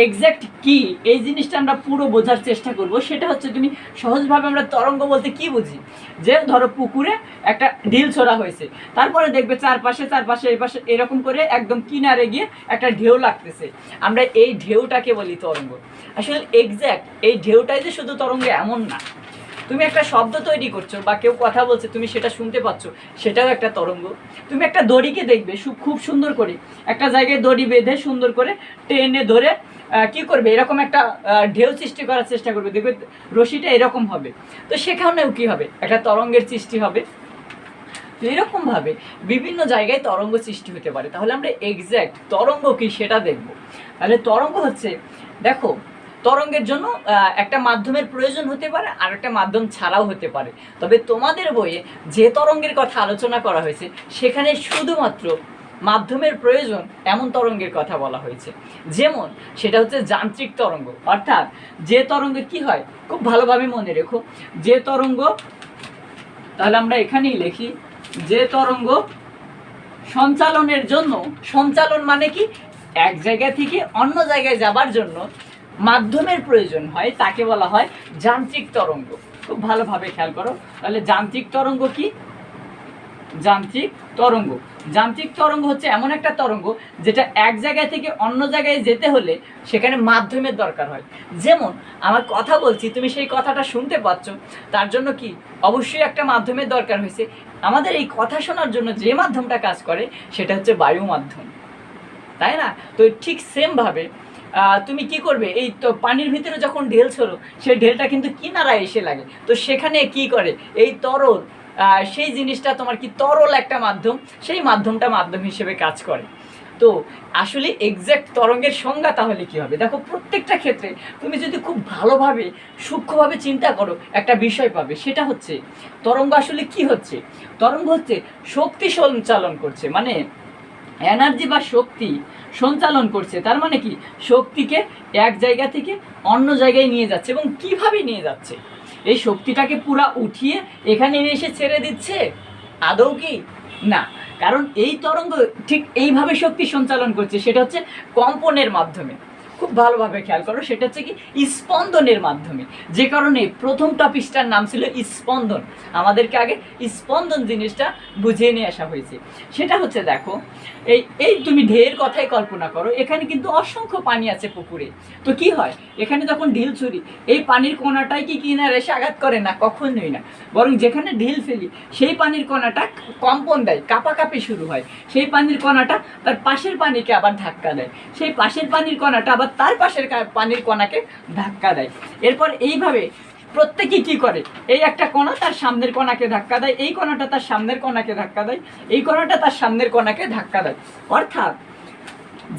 এক্স্যাক্ট কি, এই জিনিসটা আমরা পুরো বোঝার চেষ্টা করব। সেটা হচ্ছে তুমি সহজভাবে আমরা তরঙ্গ বলতে কি বুঝি, যে ধরো পুকুরে একটা ঢিল ছোড়া হয়েছে, তারপরে দেখবে চারপাশে এই পাশে এরকম করে একদম কিনারে গিয়ে একটা ঢেউ লাগতেছে, আমরা এই ঢেউটাকে বলি তরঙ্গ। আসলে এক্স্যাক্ট এই ঢেউটাই যে শুধু তরঙ্গ এমন না, তুমি একটা শব্দ তৈরি করছো বা কেউ কথা বলছে তুমি সেটা শুনতে পাচ্ছ, সেটাও একটা তরঙ্গ। তুমি একটা দড়িকে দেখবে খুব সুন্দর করে একটা জায়গায় দড়ি বেঁধে সুন্দর করে টেনে ধরে কি করবে, এরকম একটা ঢেউ সৃষ্টি করার চেষ্টা করবে, দেখবে রশিটা এরকম হবে, তো সেখানেও কি হবে, একটা তরঙ্গের সৃষ্টি হবে। তো এরকমভাবে বিভিন্ন জায়গায় তরঙ্গ সৃষ্টি হতে পারে। তাহলে আমরা এক্স্যাক্ট তরঙ্গ কি সেটা দেখব। তাহলে তরঙ্গ হচ্ছে, দেখো তরঙ্গের জন্য একটা মাধ্যমের প্রয়োজন হতে পারে আর একটা মাধ্যম ছাড়াও হতে পারে, তবে তোমাদের বইয়ে যে তরঙ্গের কথা আলোচনা করা হয়েছে সেখানে শুধুমাত্র মাধ্যমের প্রয়োজন এমন তরঙ্গের কথা বলা হয়েছে। যেমন সেটা হচ্ছে যান্ত্রিক তরঙ্গ, অর্থাৎ যে তরঙ্গের কি হয়, খুব ভালোভাবে মনে রেখো, যে তরঙ্গ, তাহলে আমরা এখানেই লিখি, যে তরঙ্গ সঞ্চালনের জন্য, সঞ্চালন মানে কি, এক জায়গা থেকে অন্য জায়গায় যাবার জন্য মাধ্যমের প্রয়োজন হয় তাকে বলা হয় যান্ত্রিক তরঙ্গ। খুব ভালোভাবে খেয়াল করো। তাহলে যান্ত্রিক তরঙ্গ কি, যান্ত্রিক তরঙ্গ, যান্ত্রিক তরঙ্গ হচ্ছে এমন একটা তরঙ্গ যেটা এক জায়গা থেকে অন্য জায়গায় যেতে হলে সেখানে মাধ্যমের দরকার হয়। যেমন আমার কথা বলছি, তুমি সেই কথাটা শুনতে পাচ্ছ, তার জন্য কি অবশ্যই একটা মাধ্যমের দরকার হয়েছে। আমাদের এই কথা শোনার জন্য যে মাধ্যমটা কাজ করে সেটা হচ্ছে বায়ু মাধ্যম, তাই না? তো ঠিক সেমভাবে তুমি কি করবে, এই তো পানির ভিতরে যখন ঢেল ছোড়ো, সেই ঢেলটা কিন্তু কিনারায় এসে লাগে, তো সেখানে কি করে, এই তরল সেই জিনিসটা তোমার কি তরল একটা মাধ্যম, সেই মাধ্যমটা মাধ্যম হিসেবে কাজ করে। তো আসলে এক্স্যাক্ট তরঙ্গের সংজ্ঞা তাহলে কি হবে, দেখো প্রত্যেকটা ক্ষেত্রে তুমি যদি খুব ভালোভাবে সূক্ষ্মভাবে চিন্তা করো একটা বিষয় পাবে, সেটা হচ্ছে তরঙ্গ আসলে কি হচ্ছে। তরঙ্গ হচ্ছে শক্তি সঞ্চালন করছে, মানে এনার্জি বা শক্তি সঞ্চালন করছে, তার মানে কি শক্তিকে এক জায়গা থেকে অন্য জায়গায় নিয়ে যাচ্ছে। এবং কিভাবে নিয়ে যাচ্ছে, এই শক্তিটাকে পুরা উঠিয়ে এখানে এসে ছেড়ে দিচ্ছে আদৌ কি না, কারণ এই তরঙ্গ ঠিক এইভাবে শক্তি সঞ্চালন করছে, সেটা হচ্ছে কম্পনের মাধ্যমে। খুব ভালোভাবে খেয়াল করো, সেটা হচ্ছে কি স্পন্দনের মাধ্যমে, যে কারণে প্রথম টপিকটার নাম ছিল স্পন্দন। আমাদেরকে আগে স্পন্দন জিনিসটা বুঝিয়ে নিয়ে আসা হয়েছে। সেটা হচ্ছে দেখো, এই তুমি ঢেউয়ের কথাই কল্পনা করো, এখানে কিন্তু অসংখ্য পানি আছে পুকুরে, তো কি হয়, এখানে যখন ঢিল ছুরি, এই পানির কোনাটাই কি কিনারে এসে আঘাত করে না, কখনোই না, বরং যেখানে ঢিল ফেলি সেই পানির কোনাটা কম্পন দেয়, কাঁপাকাঁপি শুরু হয়, সেই পানির কোনাটা তার পাশের পানিকে আবার ধাক্কা দেয়, সেই পাশের পানির কোনাটা আবার তার পাশের পানির কোনাকে ধাক্কা দেয়। এরপর এইভাবে প্রত্যেকেই কি করে, এই একটা কণা তার সামনের কণাকে ধাক্কা দেয়, এই কণাটা তার সামনের কণাকে ধাক্কা দেয়, এই কণাটা তার সামনের কণাকে ধাক্কা দেয়। অর্থাৎ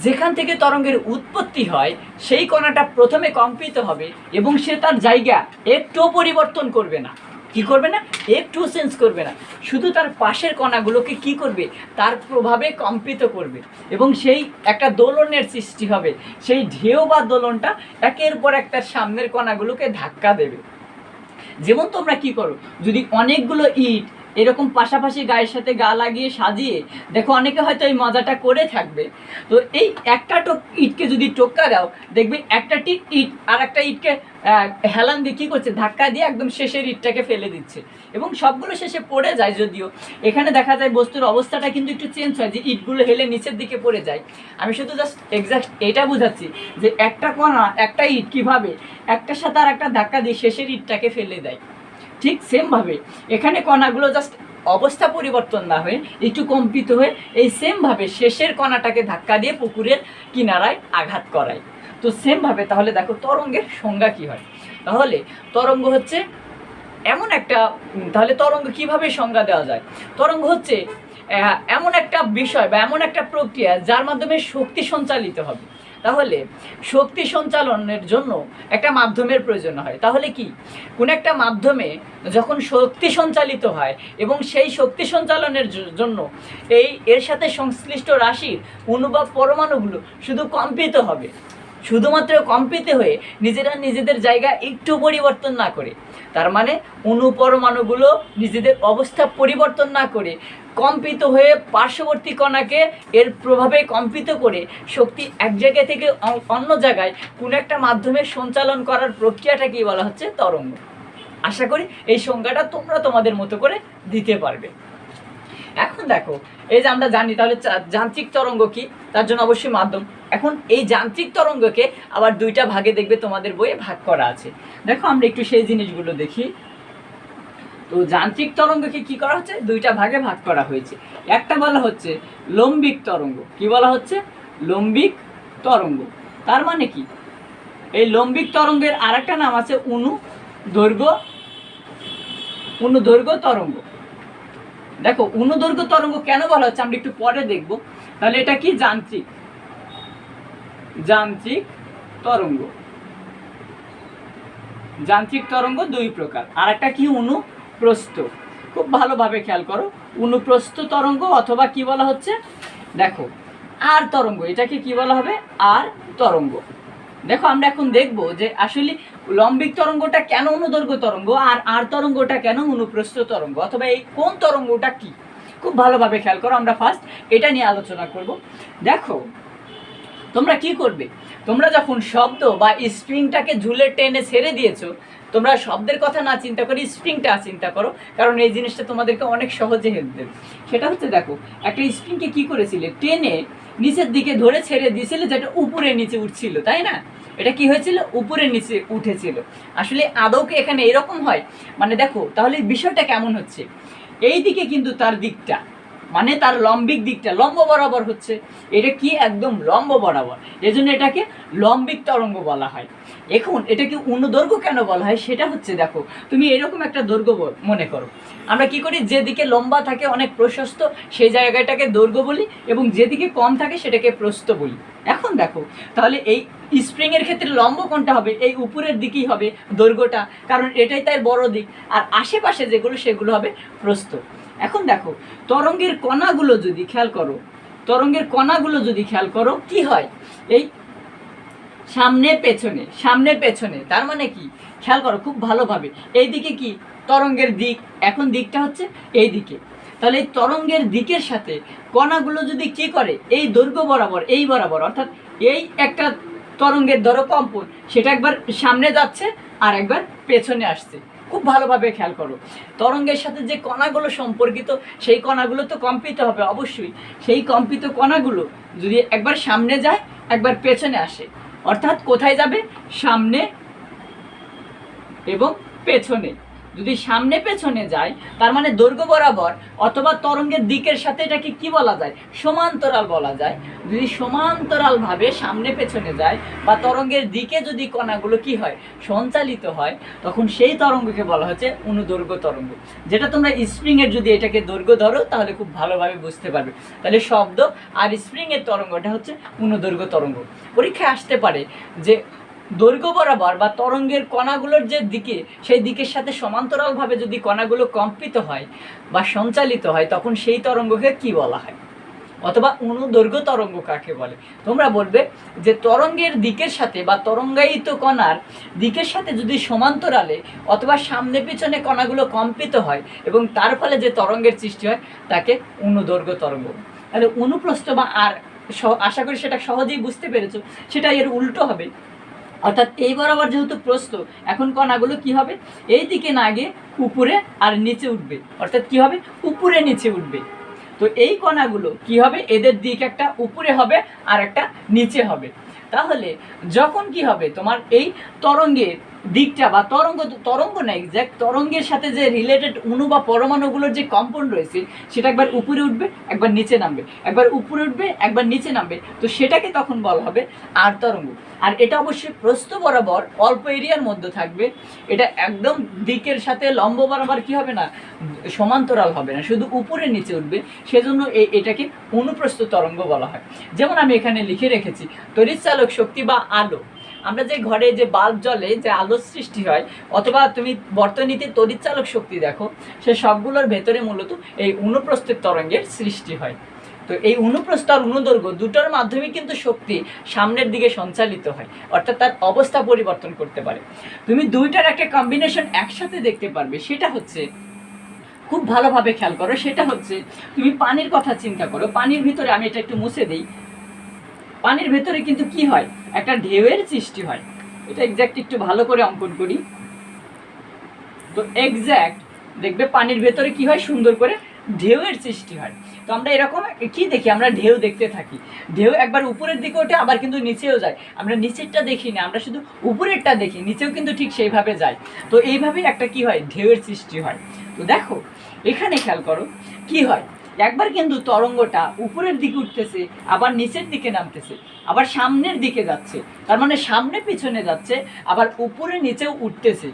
যেখান থেকে তরঙ্গের উৎপত্তি হয় সেই কণাটা প্রথমে কম্পিত হবে এবং সে তার জায়গা একটুও পরিবর্তন করবে না, কি করবে না, একটু চেঞ্জ করবে না, শুধু তার পাশের কণাগুলোকে কি করবে, তার প্রভাবে কম্পিত করবে এবং সেই একটা দোলনের সৃষ্টি হবে। সেই ঢেউ বা দোলনটা একের পর এক তার সামনের কণাগুলোকে ধাক্কা দেবে। যেমন তোমরা কি করো, যদি অনেকগুলো ইট এরকম পাশাপাশি গায়ের সাথে গা লাগিয়ে সাজিয়ে দেখো, অনেকে হয়তো এই মজাটা করে থাকবে, তো এই একটা ইটকে যদি টোক্কা দাও, দেখবে একটা ইট আর একটা ইটকে হেলান দিয়ে কী করছে, ধাক্কা দিয়ে একদম শেষের ইটটাকে ফেলে দিচ্ছে এবং সবগুলো শেষে পড়ে যায়। যদিও এখানে দেখা যায় বস্তুর অবস্থাটা কিন্তু একটু চেঞ্জ হয়, যে ইটগুলো হেলে নিচের দিকে পড়ে যায়। আমি শুধু জাস্ট এক্স্যাক্ট এটা বোঝাচ্ছি যে একটা কণা, একটা ইট কীভাবে একটার সাথে আর একটা ধাক্কা দিয়ে শেষের ইটটাকে ফেলে দেয়, ঠিক সেমভাবে এখানে কণাগুলো জাস্ট অবস্থা পরিবর্তন না হয়ে একটু কম্পিত হয়ে এই সেমভাবে শেষের কণাটাকে ধাক্কা দিয়ে পুকুরের কিনারায় আঘাত করায়। তো সেমভাবে তাহলে দেখো তরঙ্গের সংজ্ঞা কী হয়। তাহলে তরঙ্গ হচ্ছে এমন একটা, তাহলে তরঙ্গ কিভাবে সংজ্ঞা দেওয়া যায়, তরঙ্গ হচ্ছে এমন একটা বিষয় বা এমন একটা প্রক্রিয়া যার মাধ্যমে শক্তি সঞ্চালিত হবে। তাহলে শক্তি সঞ্চালনের জন্য একটা মাধ্যমের প্রয়োজন হয়। তাহলে কি কোন একটা মাধ্যমে যখন শক্তি সঞ্চালিত হয় এবং সেই শক্তি সঞ্চালনের জন্য এর সাথে সংশ্লিষ্ট রাশির অণু বা পরমাণুগুলো শুধু কম্পিত হবে, শুধুমাত্র কম্পিত হয়ে নিজেরা নিজেদের জায়গা একটু পরিবর্তন না করে, তার মানে অনুপরমাণুগুলো নিজেদের অবস্থা পরিবর্তন না করে কম্পিত হয়ে পার্শ্ববর্তী কণাকে এর প্রভাবে কম্পিত করে শক্তি এক জায়গা থেকে অন্য জায়গায় কোনো একটা মাধ্যমে সঞ্চালন করার প্রক্রিয়াটাকেই বলা হচ্ছে তরঙ্গ। আশা করি এই সংজ্ঞাটা তোমরা তোমাদের মতো করে দিতে পারবে। এখন দেখো, এই যে আমরা জানি তাহলে যান্ত্রিক তরঙ্গ কি, তার জন্য অবশ্যই মাধ্যম। এখন এই যান্ত্রিক তরঙ্গকে আবার দুইটা ভাগে দেখবে তোমাদের বইয়ে ভাগ করা আছে। দেখো আমরা একটু সেই জিনিসগুলো দেখি। তো যান্ত্রিক তরঙ্গকে কি করা হচ্ছে, দুইটা ভাগে ভাগ করা হয়েছে। একটা বলা হচ্ছে লম্বিক তরঙ্গ। কি বলা হচ্ছে? লম্বিক তরঙ্গ। তার মানে কি, এই লম্বিক তরঙ্গের আরেকটা নাম আছে অনুদৈর্ঘ্য তরঙ্গ। দেখো অনুদৈর্ঘ্য তরঙ্গ কেন বলা হচ্ছে আমরা একটু পরে দেখব। তাহলে এটা কি? যান্ত্রিক তরঙ্গ। যান্ত্রিক তরঙ্গ দুই প্রকার। আর একটা কি? অনুপ্রস্থ। খুব ভালোভাবে খেয়াল করো, অনুপ্রস্থ তরঙ্গ অথবা কি বলা হচ্ছে, দেখো আর তরঙ্গ। এটাকে কি বলা হবে? আর তরঙ্গ। দেখো আমরা এখন দেখব যে আসলে লম্বিক তরঙ্গটা কেন অনুদৈর্ঘ্য তরঙ্গ, আর তরঙ্গটা কেন অনুপ্রস্থ তরঙ্গ, অথবা এই কোন তরঙ্গটা কি। খুব ভালোভাবে খেয়াল করো, আমরা ফার্স্ট এটা নিয়ে আলোচনা করব। দেখো তোমরা কি করবে, তোমরা যখন শব্দ বা স্প্রিংটাকে ঝুলে টেনে ছেড়ে দিয়েছো, তোমরা শব্দের কথা না চিন্তা করে স্প্রিংটা চিন্তা করো, কারণ এই জিনিসটা তোমাদেরকে অনেক সহজে হেল্প দেবে। সেটা হচ্ছে, দেখো একটা স্প্রিংকে কি করেছিলে, টেনে নিচের দিকে ধরে ছেড়ে দিয়েছিলে, যেটা উপরে নিচে উঠছিল, তাই না? এটা কি হয়েছিল? উপরে নিচে উঠেছিল। আসলে আদৌ কি এখানে এরকম হয়? মানে দেখো তাহলে বিষয়টা কেমন হচ্ছে, এই দিকে কিন্তু তার দিকটা, মানে তার লম্বিক দিকটা লম্ব বরাবর হচ্ছে। এটা কি? একদম লম্ব বরাবর, এজন্য এটাকে লম্বিক তরঙ্গ বলা হয়। এখন এটাকে অনুদৈর্ঘ্য কেন বলা হয়, সেটা হচ্ছে, দেখো তুমি এরকম একটা দৈর্ঘ্য মনে করো। আমরা কি করি, যেদিকে লম্বা থাকে অনেক প্রশস্ত সেই জায়গাটাকে দৈর্ঘ্য বলি, এবং যেদিকে কম থাকে সেটাকে প্রস্থ বলি। এখন দেখো তাহলে এই স্প্রিং এর ক্ষেত্রে লম্ব কোনটা হবে? এই উপরের দিকেই হবে দৈর্ঘ্যটা, কারণ এটাই তার বড় দিক, আর আশেপাশে যেগুলো সেগুলো হবে প্রস্থ। এখন দেখো তরঙ্গের কণাগুলো যদি খেয়াল করো, কি হয়, এই সামনে পেছনে, তার মানে কি খেয়াল করো খুব ভালোভাবে। এইদিকে কি তরঙ্গের দিক, এখন দিকটা হচ্ছে এই দিকে। তাহলে এই তরঙ্গের দিকের সাথে কণাগুলো যদি কি করে, এই দৈর্ঘ্য বরাবর, অর্থাৎ এই একটা তরঙ্গের ধরো কম্পন, সেটা একবার সামনে যাচ্ছে আর একবার পেছনে আসছে। খুব ভালোভাবে খেয়াল করো, তরঙ্গের সাথে যে কণাগুলো সম্পর্কিত সেই কণাগুলো তো কম্পিত হবে অবশ্যই। সেই কম্পিত কণাগুলো যদি একবার সামনে যায় একবার পেছনে আসে, অর্থাৎ কোথায় যাবে? সামনে এবং পেছনে। যদি সামনে পেছনে যায় তার মানে দৈর্ঘ্য বরাবর অথবা তরঙ্গের দিকের সাথে এটাকে কি বলা যায়? সমান্তরাল বলা যায়। যদি সমান্তরালভাবে সামনে পেছনে যায় বা তরঙ্গের দিকে যদি কণাগুলো কি হয়? সঞ্চালিত হয়, তখন সেই তরঙ্গকে বলা হচ্ছে অনুদৈর্ঘ্য তরঙ্গ। যেটা তোমরা স্প্রিংয়ের যদি এটাকে দৈর্ঘ্য ধরো তাহলে খুব ভালোভাবে বুঝতে পারবে। তাহলে শব্দ আর স্প্রিংয়ের তরঙ্গটা হচ্ছে অনুদৈর্ঘ্য তরঙ্গ। পরীক্ষায় আসতে পারে যে দৈর্ঘ্য বরাবর বা তরঙ্গের কণাগুলোর যে দিকে, সেই দিকের সাথে সমান্তরালভাবে যদি কণাগুলো কম্পিত হয় বা সঞ্চালিত হয়, তখন সেই তরঙ্গকে কি বলা হয়, অথবা অনুদৈর্ঘ্য তরঙ্গ কাকে বলে। তোমরা বলবে যে তরঙ্গের দিকের সাথে বা তরঙ্গায়িত কণার দিকের সাথে যদি সমান্তরালে অথবা সামনে পিছনে কণাগুলো কম্পিত হয় এবং তার ফলে যে তরঙ্গের সৃষ্টি হয় তাকে অনুদৈর্ঘ্য তরঙ্গ। তাহলে অনুপ্রস্থ বা আর, আশা করি সেটা সহজেই বুঝতে পেরেছো, সেটা এর উল্টো হবে। অর্থাৎ এই বরাবর যেহেতু প্রস্থ, এখন কণাগুলো কি হবে? এই দিকে না গিয়ে উপরে আর নিচে উঠবে, অর্থাৎ কি হবে? উপরে নিচে উঠবে। তো এই কণাগুলো কি হবে? এদের দিক একটা উপরে হবে আর একটা নিচে হবে। তাহলে যখন কি হবে, তোমার এই তরঙ্গের দিকটা বা তরঙ্গ না, এক্স্যাক্ট তরঙ্গের সাথে যে রিলেটেড অণু বা পরমাণুগুলোর যে কম্পন রয়েছে সেটা একবার উপরে উঠবে একবার নিচে নামবে, একবার উপরে উঠবে একবার নিচে নামবে, তো সেটাকে তখন বলা হবে আর তরঙ্গ। আর এটা অবশ্যই প্রস্থ বরাবর অল্প এরিয়ার মধ্যে থাকবে। এটা একদম দিকের সাথে লম্ব বরাবর কি হবে না, সমান্তরাল হবে না, শুধু উপরে নিচে উঠবে। সেজন্য এটাকে অনুপ্রস্থ তরঙ্গ বলা হয়। যেমন আমি এখানে লিখে রেখেছি, তড়িৎচালক শক্তি বা আলো। আমরা যে ঘরে যে বাল্ব জ্বলে যে আলোর সৃষ্টি হয়, অথবা তুমি বর্তনীতে তড়িৎচালক শক্তি দেখো, সে সবগুলোর ভেতরে মূলত এই অনুপ্রস্থিত তরঙ্গের সৃষ্টি হয়। তো এই অনুপ্রস্থ আর অনুদৈর্ঘ্য দুটোর মাধ্যমে কিন্তু শক্তি সামনের দিকে সঞ্চালিত হয়, অর্থাৎ তার অবস্থা পরিবর্তন করতে পারে। তুমি দুইটার একটা কম্বিনেশন একসাথে দেখতে পারবে, সেটা হচ্ছে খুব ভালোভাবে খেয়াল করো। সেটা হচ্ছে তুমি পানির কথা চিন্তা করো। পানির ভিতরে, আমি এটা একটু মুছে দিই, পানির ভেতরে কিন্তু কি হয়, একটা ঢেউয়ের সৃষ্টি হয়। এটা এক্স্যাক্ট একটু ভালো করে অঙ্কন করি। তো এক্স্যাক্ট দেখবে পানির ভেতরে কি হয়, সুন্দর করে ঢেউয়ের সৃষ্টি হয়। তো আমরা এরকম কি দেখি, আমরা ঢেউ দেখতে থাকি। ঢেউ একবার উপরের দিকে ওঠে, আবার কিন্তু নিচেও যায়। আমরা নিচেরটা দেখি না, আমরা শুধু উপরেরটা দেখি, নিচেও কিন্তু ঠিক সেইভাবে যায়। তো এইভাবেই একটা কি হয়, ঢেউয়ের সৃষ্টি হয়। তো দেখো এখানে খেয়াল করো কি হয়, একবার কিন্তু তরঙ্গটা উপরের দিকে উঠতেছে, আবার নিচের দিকে নামতেছে, আবার সামনের দিকে যাচ্ছে। তার মানে সামনে পিছনে যাচ্ছে, আবার উপরে নিচেও উঠতেছে,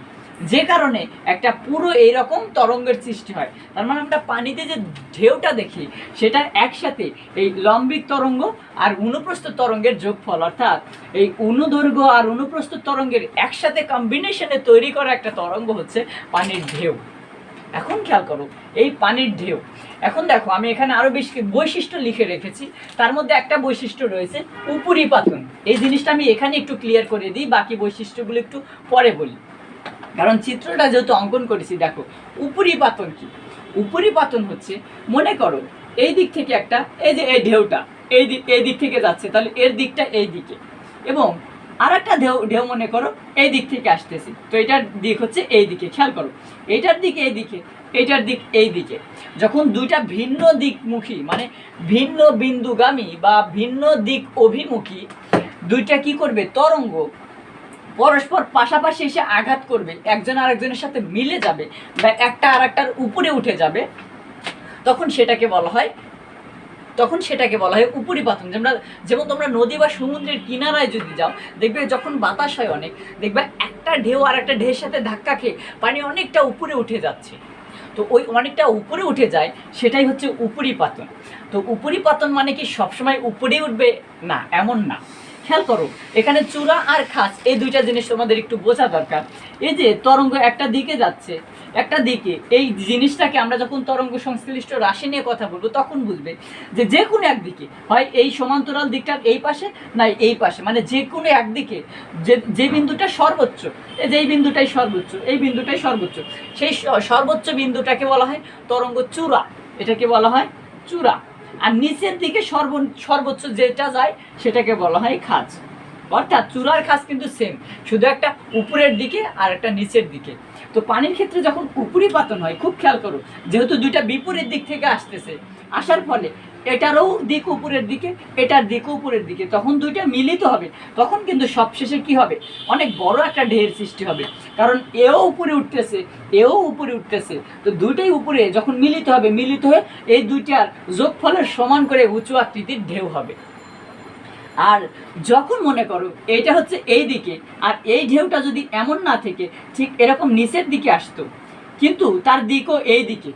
যে কারণে একটা পুরো এইরকম তরঙ্গের সৃষ্টি হয়। তার মানে আমরা পানিতে যে ঢেউটা দেখি, সেটা একসাথে এই লম্বিক তরঙ্গ আর অনুপ্রস্থ তরঙ্গের যোগফল, অর্থাৎ এই অনুদৈর্ঘ্য আর অনুপ্রস্থ তরঙ্গের একসাথে কম্বিনেশনে তৈরি করা একটা তরঙ্গ হচ্ছে পানির ঢেউ। এখন খেয়াল করো এই পানির ঢেউ, এখন দেখো আমি এখানে আরও বেশ বৈশিষ্ট্য লিখে রেখেছি। তার মধ্যে একটা বৈশিষ্ট্য রয়েছে উপরিপাতন। এই জিনিসটা আমি এখানে একটু ক্লিয়ার করে দিই, বাকি বৈশিষ্ট্যগুলো একটু পরে বলি, কারণ চিত্রটা যেহেতু অঙ্কন করেছি। দেখো উপরিপাতন কি, উপরিপাতন হচ্ছে, মনে করো এই দিক থেকে একটা, এই যে এই ঢেউটা এই দিক থেকে যাচ্ছে, তাহলে এর দিকটা এই দিকে, এবং আর একটা ঢেউ মনে করো এই দিক থেকে আসতেছে, তো এটার দিক হচ্ছে এই দিকে। খেয়াল করো এইটার দিক এই দিকে, এইটার দিক এই দিকে। যখন দুইটা ভিন্ন দিকমুখী, মানে ভিন্ন বিন্দুগামী বা ভিন্ন দিক অভিমুখী দুইটা কি করবে, তরঙ্গ পরস্পর পাশাপাশি এসে আঘাত করবে, একজন আরেকজনের সাথে মিলে যাবে বা একটা আর একটার উপরে উঠে যাবে, তখন সেটাকে বলা হয় উপরিপাতন। যেমন তোমরা নদী বা সমুদ্রের কিনারায় যদি যাও, দেখবে যখন বাতাস হয় অনেক, দেখবে একটা ঢেউ আর একটা ঢেউয়ের সাথে ধাক্কা খেয়ে পানি অনেকটা উপরে উঠে যাচ্ছে। তো ওই অনেকটা উপরে উঠে যায়, সেটাই হচ্ছে উপরিপাতন। তো উপরিপাতন মানে কি সবসময় উপরে উঠবে না, এমন না। খেয়াল করো এখানে চূড়া আর খাঁজ, এই দুইটা জিনিস তোমাদের একটু বোঝা দরকার। এই যে তরঙ্গ একটা দিকে যাচ্ছে, একটা দিকে, এই জিনিসটাকে আমরা যখন তরঙ্গ সংশ্লিষ্ট রাশি নিয়ে কথা বলবো তখন বুঝবে যে কোনো একদিকে হয় এই সমান্তরাল দিকটার এই পাশে, না এই পাশে, মানে যে কোনো একদিকে যে বিন্দুটা সর্বোচ্চ, এই যে এই বিন্দুটাই সর্বোচ্চ, এই বিন্দুটাই সর্বোচ্চ, সেই সর্বোচ্চ বিন্দুটাকে বলা হয় তরঙ্গ চূড়া, এটাকে বলা হয় চূড়া। আর নিচের দিকে সর্বোচ্চ যেটা যায় সেটাকে বলা হয় খাঁজ। অর্থাৎ চূড়ার খাঁজ কিন্তু সেম, শুধু একটা উপরের দিকে আর একটা নিচের দিকে। তো পানির ক্ষেত্রে যখন উপরিপাতন হয়, খুব খেয়াল করো, যেহেতু দুইটা বিপরীত দিক থেকে আসতেছে, আসার ফলে এটারও দিক উপরের দিকে, এটার দিকও উপরের দিকে, তখন দুইটা মিলিত হবে। তখন কিন্তু সবশেষে কি হবে, অনেক বড় একটা ঢেউয়ের সৃষ্টি হবে, কারণ এও উপরে উঠতেছে, এও উপরে উঠতেছে। তো দুইটাই উপরে যখন মিলিত হবে, মিলিত হয়ে এই দুইটার যোগফলের সমান করে উঁচু আকৃতির ঢেউ হবে। আর যখন মনে করো এইটা হচ্ছে এই দিকে, আর এই ঢেউটা যদি এমন না থেকে ঠিক এরকম নিচের দিকে আসতো, কিন্তু তার দিকও এই দিকে,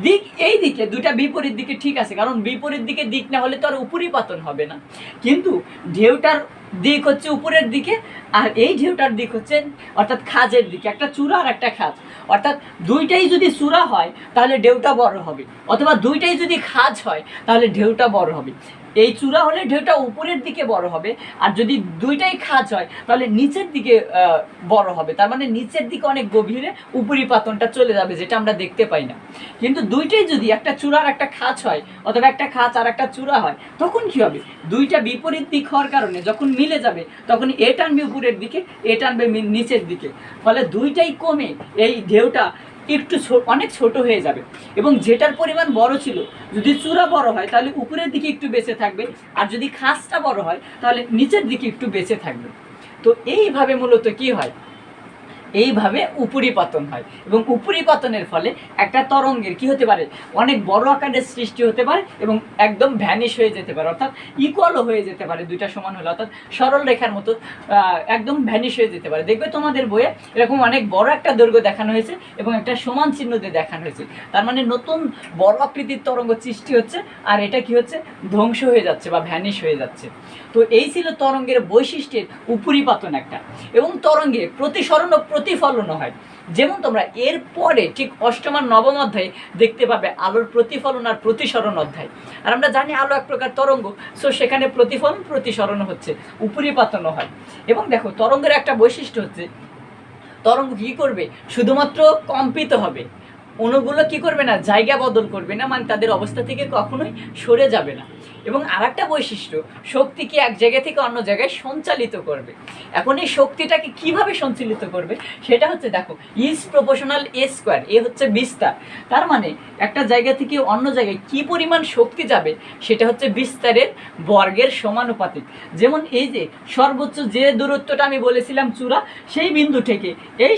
দিক এই দিকে, দুইটা বিপরীত দিকে, ঠিক আছে, কারণ বিপরীত দিকে দিক না হলে তো আর উপরিপাতন হবে না। কিন্তু ঢেউটার দিক হচ্ছে উপরের দিকে, আর এই ঢেউটার দিক হচ্ছে অর্থাৎ খাঁজের দিকে, একটা চূড়া আর একটা খাঁজ। অর্থাৎ দুইটাই যদি চূড়া হয় তাহলে ঢেউটা বড় হবে, অথবা দুইটাই যদি খাঁজ হয় তাহলে ঢেউটা বড় হবে। এই চূড়া হলে ঢেউটা উপরের দিকে বড় হবে, আর যদি দুইটাই খাঁজ হয় তাহলে নিচের দিকে বড় হবে। তার মানে নিচের দিকে অনেক গভীরে উপরিপাতনটা চলে যাবে, যেটা আমরা দেখতে পাই না। কিন্তু দুইটাই যদি একটা চূড়ার একটা খাঁজ হয়, অথবা একটা খাঁজ আর একটা চূড়া হয়, তখন কি হবে, দুইটা বিপরীত দিক হওয়ার কারণে যখন মিলে যাবে, তখন এ টানবে উপরের দিকে, এ টানবে নিচের দিকে, ফলে দুইটাই কমে এই ঢেউটা একটু অনেক ছোট হয়ে যাবে। এবং যেটার পরিমাণ বড় ছিল, যদি চূড়া বড় হয় তাহলে উপরের দিকে একটু বেঁচে থাকবে, আর যদি খাঁজটা বড় হয় তাহলে নিচের দিকে একটু বেঁচে থাকবে। তো এইভাবে মূলত কি হয়, এইভাবে উপরিপাতন হয়। এবং উপরিপাতনের ফলে একটা তরঙ্গের কি হতে পারে, অনেক বড় আকারের সৃষ্টি হতে পারে এবং একদম ভ্যানিশ হয়ে যেতে পারে, অর্থাৎ ইকুয়ালও হয়ে যেতে পারে, দুইটা সমান হলে, অর্থাৎ সরল রেখার মতো একদম ভ্যানিশ হয়ে যেতে পারে। দেখবে তোমাদের বইয়ে এরকম অনেক বড় একটা দৈর্ঘ্য দেখানো হয়েছে এবং একটা সমান চিহ্ন দিয়ে দেখানো হয়েছে, তার মানে নতুন বড় আকৃতির তরঙ্গ সৃষ্টি হচ্ছে, আর এটা কি হচ্ছে, ধ্বংস হয়ে যাচ্ছে বা ভ্যানিশ হয়ে যাচ্ছে। তো এই ছিল তরঙ্গের বৈশিষ্ট্যের উপরিপাতন একটা। এবং তরঙ্গে প্রতিসরণ ও প্রতিফলনও হয়। যেমন তোমরা এর পরে ঠিক অষ্টম আর নবম অধ্যায়ে দেখতে পাবে আলোর প্রতিফলন আর প্রতিসরণ অধ্যায়। আর আমরা জানি আলো এক প্রকার তরঙ্গ, সো সেখানে প্রতিফলন প্রতিসরণ হচ্ছে, উপরিপাতনও হয়। এবং দেখো তরঙ্গের একটা বৈশিষ্ট্য হচ্ছে তরঙ্গ কী করবে, শুধুমাত্র কম্পিত হবে, অণুগুলো কি করবে না, জায়গা বদল করবে না, মানে তাদের অবস্থা থেকে কখনোই সরে যাবে না। এবং আর একটা বৈশিষ্ট্য, শক্তিকে এক জায়গা থেকে অন্য জায়গায় সঞ্চালিত করবে। এখন এই শক্তিটাকে কিভাবে সঞ্চালিত করবে সেটা হচ্ছে দেখো, ইজ প্রপোর্শনাল এ স্কোয়ার, এ হচ্ছে বিস্তার। তার মানে একটা জায়গা থেকে অন্য জায়গায় কি পরিমাণ শক্তি যাবে সেটা হচ্ছে বিস্তারের বর্গের সমানুপাতিক। যেমন এই যে সর্বোচ্চ যে দূরত্বটা আমি বলেছিলাম চূড়া, সেই বিন্দু থেকে এই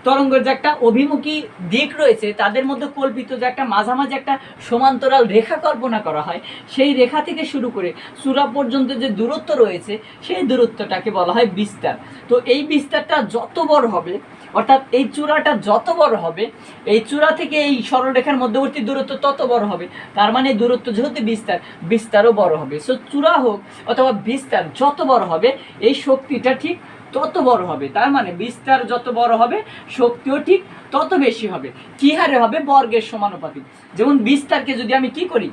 তরঙ্গের যে একটা অভিমুখী দিক রয়েছে তাদের মধ্যে কল্পিত যে একটা মাঝামাঝি একটা সমান্তরাল রেখা কল্পনা করা হয়, সেই রেখা থেকে শুরু করে চূড়া পর্যন্ত যে দূরত্ব রয়েছে সেই দূরত্বটাকে বলা হয় বিস্তার। তো এই বিস্তারটা যত বড় হবে, অর্থাৎ এই চূড়াটা যত বড় হবে, এই চূড়া থেকে এই সরলরেখার মধ্যবর্তী দূরত্ব তত বড় হবে। তার মানে দূরত্ব যেহেতু বিস্তারও বড় হবে। সো চূড়া হোক অথবা বিস্তার যত বড় হবে এই শক্তিটা ঠিক তত বড় হবে। তার মানে বিস্তার যত বড় হবে শক্তিও ঠিক তত বেশি হবে। কী হারে হবে, বর্গের সমানুপাতিক। যেমন বিস্তারকে যদি আমি কি করি,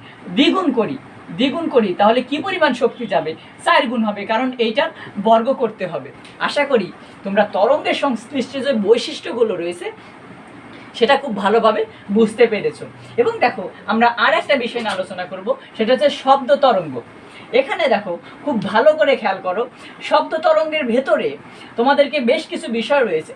দ্বিগুণ করি তাহলে কি পরিমাণ শক্তি যাবে, 4 গুণ হবে, কারণ এইটার বর্গ করতে হবে। আশা করি তোমরা তরঙ্গের সংশ্লিষ্ট যে বৈশিষ্ট্যগুলো রয়েছে সেটা খুব ভালোভাবে বুঝতে পেরেছো। এবং দেখো আমরা আর একটা বিষয় নিয়ে আলোচনা করব, সেটা হচ্ছে শব্দ তরঙ্গ। এখানে দেখো খুব ভালো করে খেয়াল করো, শব্দ তরঙ্গের ভেতরে তোমাদেরকে বেশ কিছু বিষয় রয়েছে।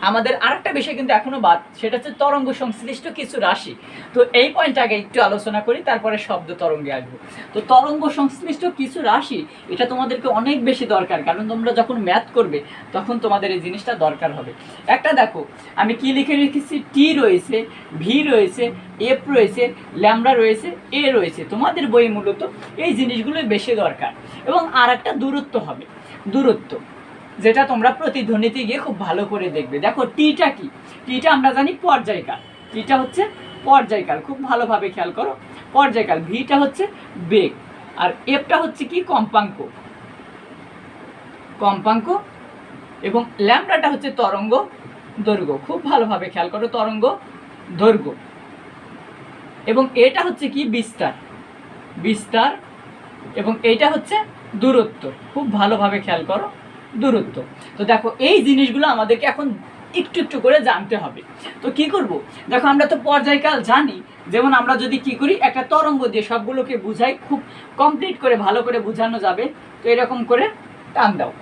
আমাদের আরেকটা বিষয় কিন্তু এখনো বাদ, সেটা হচ্ছে তরঙ্গ সংশ্লিষ্ট কিছু রাশি। তো এই পয়েন্ট আগে একটু আলোচনা করি, তারপরে শব্দ তরঙ্গে আসবো। তো তরঙ্গ সংশ্লিষ্ট কিছু রাশি, এটা তোমাদেরকে অনেক বেশি দরকার, কারণ তোমরা যখন ম্যাথ করবে তখন তোমাদের এই জিনিসটা দরকার হবে। একটা দেখো আমি কি লিখে রেখেছি, টি রয়েছে, ভি রয়েছে, এফ রয়েছে, ল্যামডা রয়েছে, এ রয়েছে। তোমাদের বই মূলত এই জিনিসগুলোই বেশি দরকার। এবং আর একটা দূরত্ব হবে, দূরত্ব, যেটা তোমরা প্রতিধ্বনিতে গিয়ে খুব ভালো করে দেখবে। দেখো টিটা কি, টিটা আমরা জানি পর্যায়কাল, টিটা হচ্ছে পর্যায়কাল, খুব ভালোভাবে খেয়াল করো, পর্যায়কাল। ভিটা হচ্ছে বেগ, আর এফটা হচ্ছে কি, কম্পাঙ্ক, এবং ল্যামডাটা হচ্ছে তরঙ্গ দৈর্ঘ্য। খুব ভালোভাবে খেয়াল করো, তরঙ্গ দৈর্ঘ্য। এবং এটা হচ্ছে কি, বিস্তার, এবং এইটা হচ্ছে দূরত্ব। খুব ভালোভাবে খেয়াল করো, দূরত্ব। তো দেখো এই জিনিসগুলো আমাদেরকে এখন একটু একটু করে জানতে হবে। তো কি করব, দেখো আমরা তো পর্যায়কাল জানি, যেমন আমরা যদি কি করি, একটা তরঙ্গ দিয়ে সবগুলোকে বুঝাই, খুব কমপ্লিট করে ভালো করে বোঝানো যাবে। তো এরকম করে টান দাও।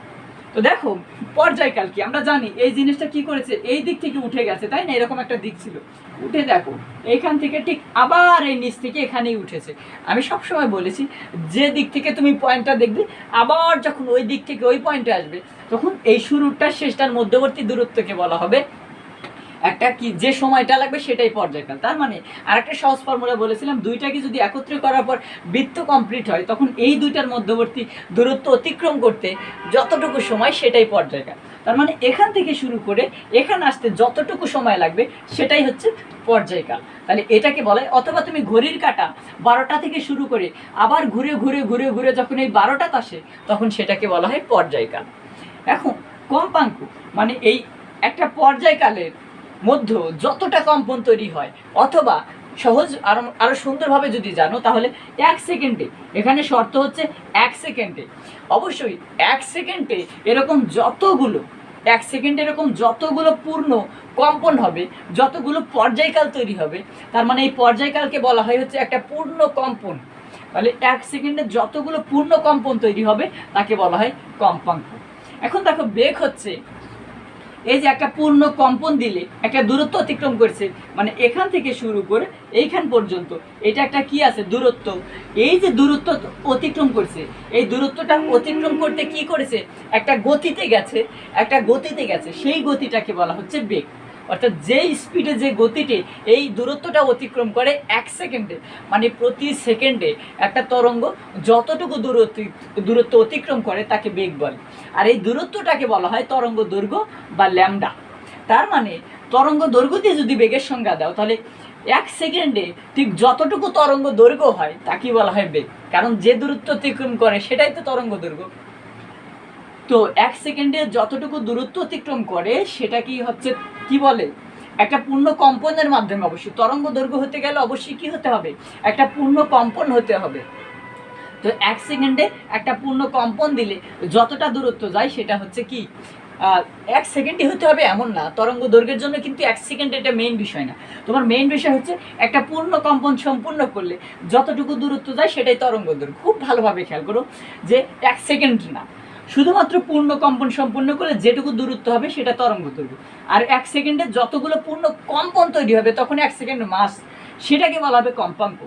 তো দেখো পর্যায়কাল কি, আমরা জানি এই জিনিসটা কি করেছে, এই দিক থেকে উঠে গেছে, তাই না, এরকম একটা দিক ছিল, উঠে দেখো এইখান থেকে ঠিক আবার এই নিচ থেকে এখানেই উঠেছে। আমি সবসময় বলেছি যে দিক থেকে তুমি পয়েন্টটা দেখবে, আবার যখন ওই দিক থেকে ওই পয়েন্টে আসবে, তখন এই শুরুটা শেষটার মধ্যবর্তী দূরত্বকে বলা হবে একটা কি, যে সময়টা লাগবে সেটাই পর্যায়কাল। তার মানে আরেকটা সহজ ফর্মুলা বলেছিলাম, দুইটাকে যদি একত্রে করার পর বৃত্ত কমপ্লিট হয়, তখন এই দুইটার মধ্যবর্তী দূরত্ব অতিক্রম করতে যতটুকু সময় সেটাই পর্যায়কাল। তার মানে এখান থেকে শুরু করে এখানে আসতে যতটুকু সময় লাগবে সেটাই হচ্ছে পর্যায়কাল। তাহলে এটাকে বলে, অথবা তুমি ঘড়ির কাঁটা 12টা থেকে শুরু করে আবার ঘুরে ঘুরে ঘুরে ঘুরে যখন এই 12টাতে আসে, তখন সেটাকে বলা হয় পর্যায়কাল। এখন কম্পাঙ্ক মানে এই একটা পর্যায়কালের মধ্যে যতটা কম্পন তৈরি হয়, অথবা সহজ আরো সুন্দরভাবে যদি জানো তাহলে 1 সেকেন্ডে, এখানে শর্ত হচ্ছে 1 সেকেন্ডে, অবশ্যই 1 সেকেন্ডে এরকম যতগুলো পূর্ণ কম্পন হবে, যতগুলো পর্যায়কাল তৈরি হবে, তার মানে এই পর্যায়কালকে বলা হয় হচ্ছে একটা পূর্ণ কম্পন। তাহলে 1 সেকেন্ডে যতগুলো পূর্ণ কম্পন তৈরি হবে তাকে বলা হয় কম্পাঙ্ক। এখন দেখো বেগ হচ্ছে এই যে একটা পূর্ণ কম্পন দিলে একটা দূরত্ব অতিক্রম করছে, মানে এখান থেকে শুরু করে এইখান পর্যন্ত, এটা একটা কি আছে, দূরত্ব। এই যে দূরত্ব অতিক্রম করছে, এই দূরত্বটা অতিক্রম করতে কি করেছে, একটা গতিতে গেছে, সেই গতিটাকে বলা হচ্ছে বেগ। অর্থাৎ যে স্পিডে, যে গতিতে এই দূরত্বটা অতিক্রম করে 1 সেকেন্ডে, মানে প্রতি সেকেন্ডে একটা তরঙ্গ যতটুকু দূরত্ব অতিক্রম করে তাকে বেগ বলে। আর এই দূরত্বটাকে বলা হয় তরঙ্গ দৈর্ঘ্য বা ল্যামডা। তার মানে তরঙ্গ দৈর্ঘ্য দিয়ে যদি বেগের সংজ্ঞা দাও, তাহলে 1 সেকেন্ডে ঠিক যতটুকু তরঙ্গ দৈর্ঘ্য হয় তাকে বলা হয় বেগ, কারণ যে দূরত্ব অতিক্রম করে সেটাই তো তরঙ্গ দৈর্ঘ্য। তো 1 সেকেন্ডে যতটুকু দূরত্ব অতিক্রম করে সেটা কি হচ্ছে, কি বলে, একটা পূর্ণ কম্পনের মাধ্যমে। অবশ্যই তরঙ্গ দৈর্ঘ্য হতে গেলে অবশ্যই কি হতে হবে, একটা পূর্ণ কম্পন হতে হবে। তো 1 সেকেন্ডে একটা পূর্ণ কম্পন দিলে যতটা দূরত্ব যায় সেটা হচ্ছে কি 1 সেকেন্ডই হতে হবে এমন না, তরঙ্গ দৈর্ঘ্যের জন্য কিন্তু 1 সেকেন্ড এটা মেইন বিষয় না। তোমার মেইন বিষয় হচ্ছে একটা পূর্ণ কম্পন সম্পূর্ণ করলে যতটুকু দূরত্ব যায় সেটাই তরঙ্গ দৈর্ঘ্য। খুব ভালোভাবে খেয়াল করো যে 1 সেকেন্ড না, শুধুমাত্র পূর্ণ কম্পন সম্পূর্ণ করলে যেটুকু দূরত্ব হবে সেটা তরঙ্গ দৈর্ঘ্য। আর 1 সেকেন্ডে যতগুলো পূর্ণ কম্পন তৈরি হবে তখন 1 সেকেন্ড মাস, সেটাকে বলা হবে কম্পাঙ্ক।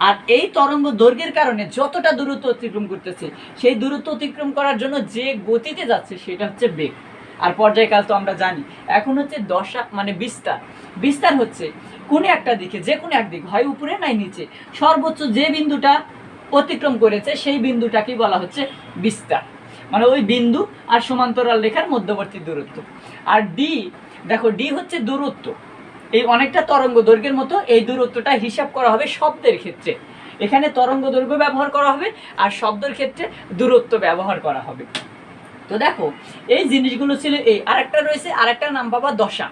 আর এই তরঙ্গ দৈর্ঘ্যের কারণে যতটা দূরত্ব অতিক্রম করতেছে সেই দূরত্ব অতিক্রম করার জন্য যে গতিতে যাচ্ছে সেটা হচ্ছে বেগ। আর পর্যায়কাল তো আমরা জানি। এখন হচ্ছে দশা মানে বিস্তার। বিস্তার হচ্ছে কোনো একটা দিকে, যে কোনো একদিক, হয় উপরে নাই নিচে, সর্বোচ্চ যে বিন্দুটা অতিক্রম করেছে সেই বিন্দুটাকে বলা হচ্ছে বিস্তার। মানে ওই বিন্দু আর সমান্তরাল রেখার মধ্যবর্তী দূরত্ব। আর ডি, দেখো ডি হচ্ছে দূরত্ব। এই অনেকটা তরঙ্গ দৈর্ঘ্যের মতো এই দূরত্বটা হিসাব করা হবে শব্দের ক্ষেত্রে। এখানে তরঙ্গ দৈর্ঘ্য ব্যবহার করা হবে আর শব্দের ক্ষেত্রে দূরত্ব ব্যবহার করা হবে। তো দেখো এই জিনিসগুলো ছিল এই। আরেকটা রয়েছে, আরেকটা নাম পাবা দশা।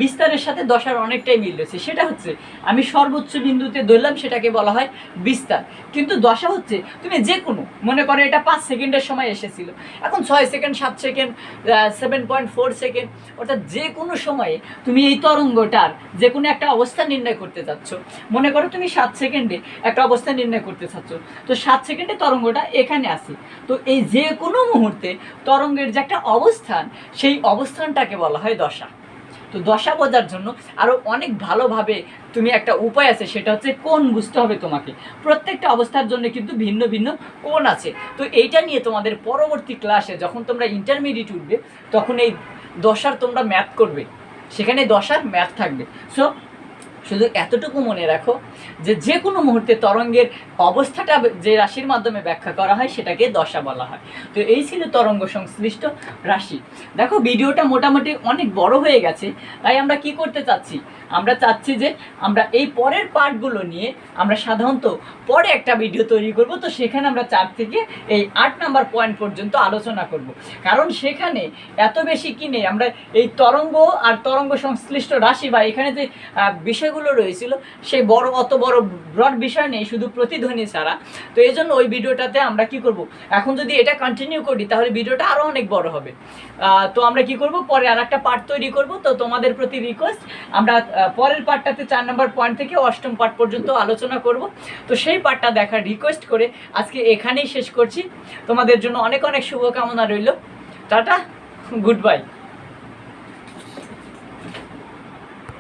বিস্তারের সাথে দশার অনেকটাই মিল রয়েছে। সেটা হচ্ছে আমি সর্বোচ্চ বিন্দুতে ধরলাম, সেটাকে বলা হয় বিস্তার। কিন্তু দশা হচ্ছে তুমি যে কোনো, মনে করো এটা 5 সেকেন্ডের সময় এসেছিল, এখন 6 সেকেন্ড, 7 সেকেন্ড, 7.4 সেকেন্ড, অর্থাৎ যে কোনো সময়ে তুমি এই তরঙ্গটার যে কোনো একটা অবস্থা নির্ণয় করতে চাচ্ছ। মনে করো তুমি 7 সেকেন্ডে একটা অবস্থা নির্ণয় করতে চাচ্ছ, তো 7 সেকেন্ডে তরঙ্গটা এখানে আসে। তো এই যে কোনো মুহূর্তে তরঙ্গের যে একটা অবস্থান, সেই অবস্থানটাকে বলা হয় দশা। তো দশা বোঝার জন্য আরও অনেক ভালোভাবে তুমি একটা উপায় আছে, সেটা হচ্ছে কোণ বুঝতে হবে তোমাকে। প্রত্যেকটা অবস্থার জন্য কিন্তু ভিন্ন ভিন্ন কোণ আছে। তো এইটা নিয়ে তোমাদের পরবর্তী ক্লাসে যখন তোমরা ইন্টারমিডিয়েট উঠবে তখন এই দশার তোমরা ম্যাথ করবে, সেখানে দশার ম্যাথ থাকবে। সো শুধু এতটুকু মনে রাখো যে যে কোনো মুহূর্তে তরঙ্গের অবস্থাটা যে রাশির মাধ্যমে ব্যাখ্যা করা হয় সেটাকে দশা বলা হয়। তো এই ছিল তরঙ্গ সংশ্লিষ্ট রাশি। দেখো ভিডিওটা মোটামুটি অনেক বড় হয়ে গেছে, তাই আমরা কি করতে চাচ্ছি, আমরা চাচ্ছি যে আমরা এই পরের পার্টগুলো নিয়ে আমরা সাধারণত পরে একটা ভিডিও তৈরি করব। তো সেখানে আমরা 4 থেকে এই 8 নাম্বার পয়েন্ট পর্যন্ত আলোচনা করব, কারণ সেখানে এত বেশি কি নেই। আমরা এই তরঙ্গ আর তরঙ্গ সংশ্লিষ্ট রাশি বা এখানে যে বিষয়গুলো রয়েছিল সেই অত বড় ব্রড বিষয় নেই, শুধু প্রতিধ্বনি ছাড়া। তো এই জন্য ওই ভিডিওটাতে আমরা কি করব, এখন যদি এটা কন্টিনিউ করি তাহলে ভিডিওটা আরও অনেক বড় হবে। তো আমরা কি করব, পরে আর একটা পার্ট তৈরি করব। তো তোমাদের প্রতি রিকোয়েস্ট, আমরা পরের পার্টটাতে 4 নম্বর পয়েন্ট থেকে 8ম পার্ট পর্যন্ত আলোচনা করব। তো সেই পার্টটা দেখার রিকোয়েস্ট করে আজকে এখানেই শেষ করছি। তোমাদের জন্য অনেক অনেক শুভকামনা রইল। Tata, good bye.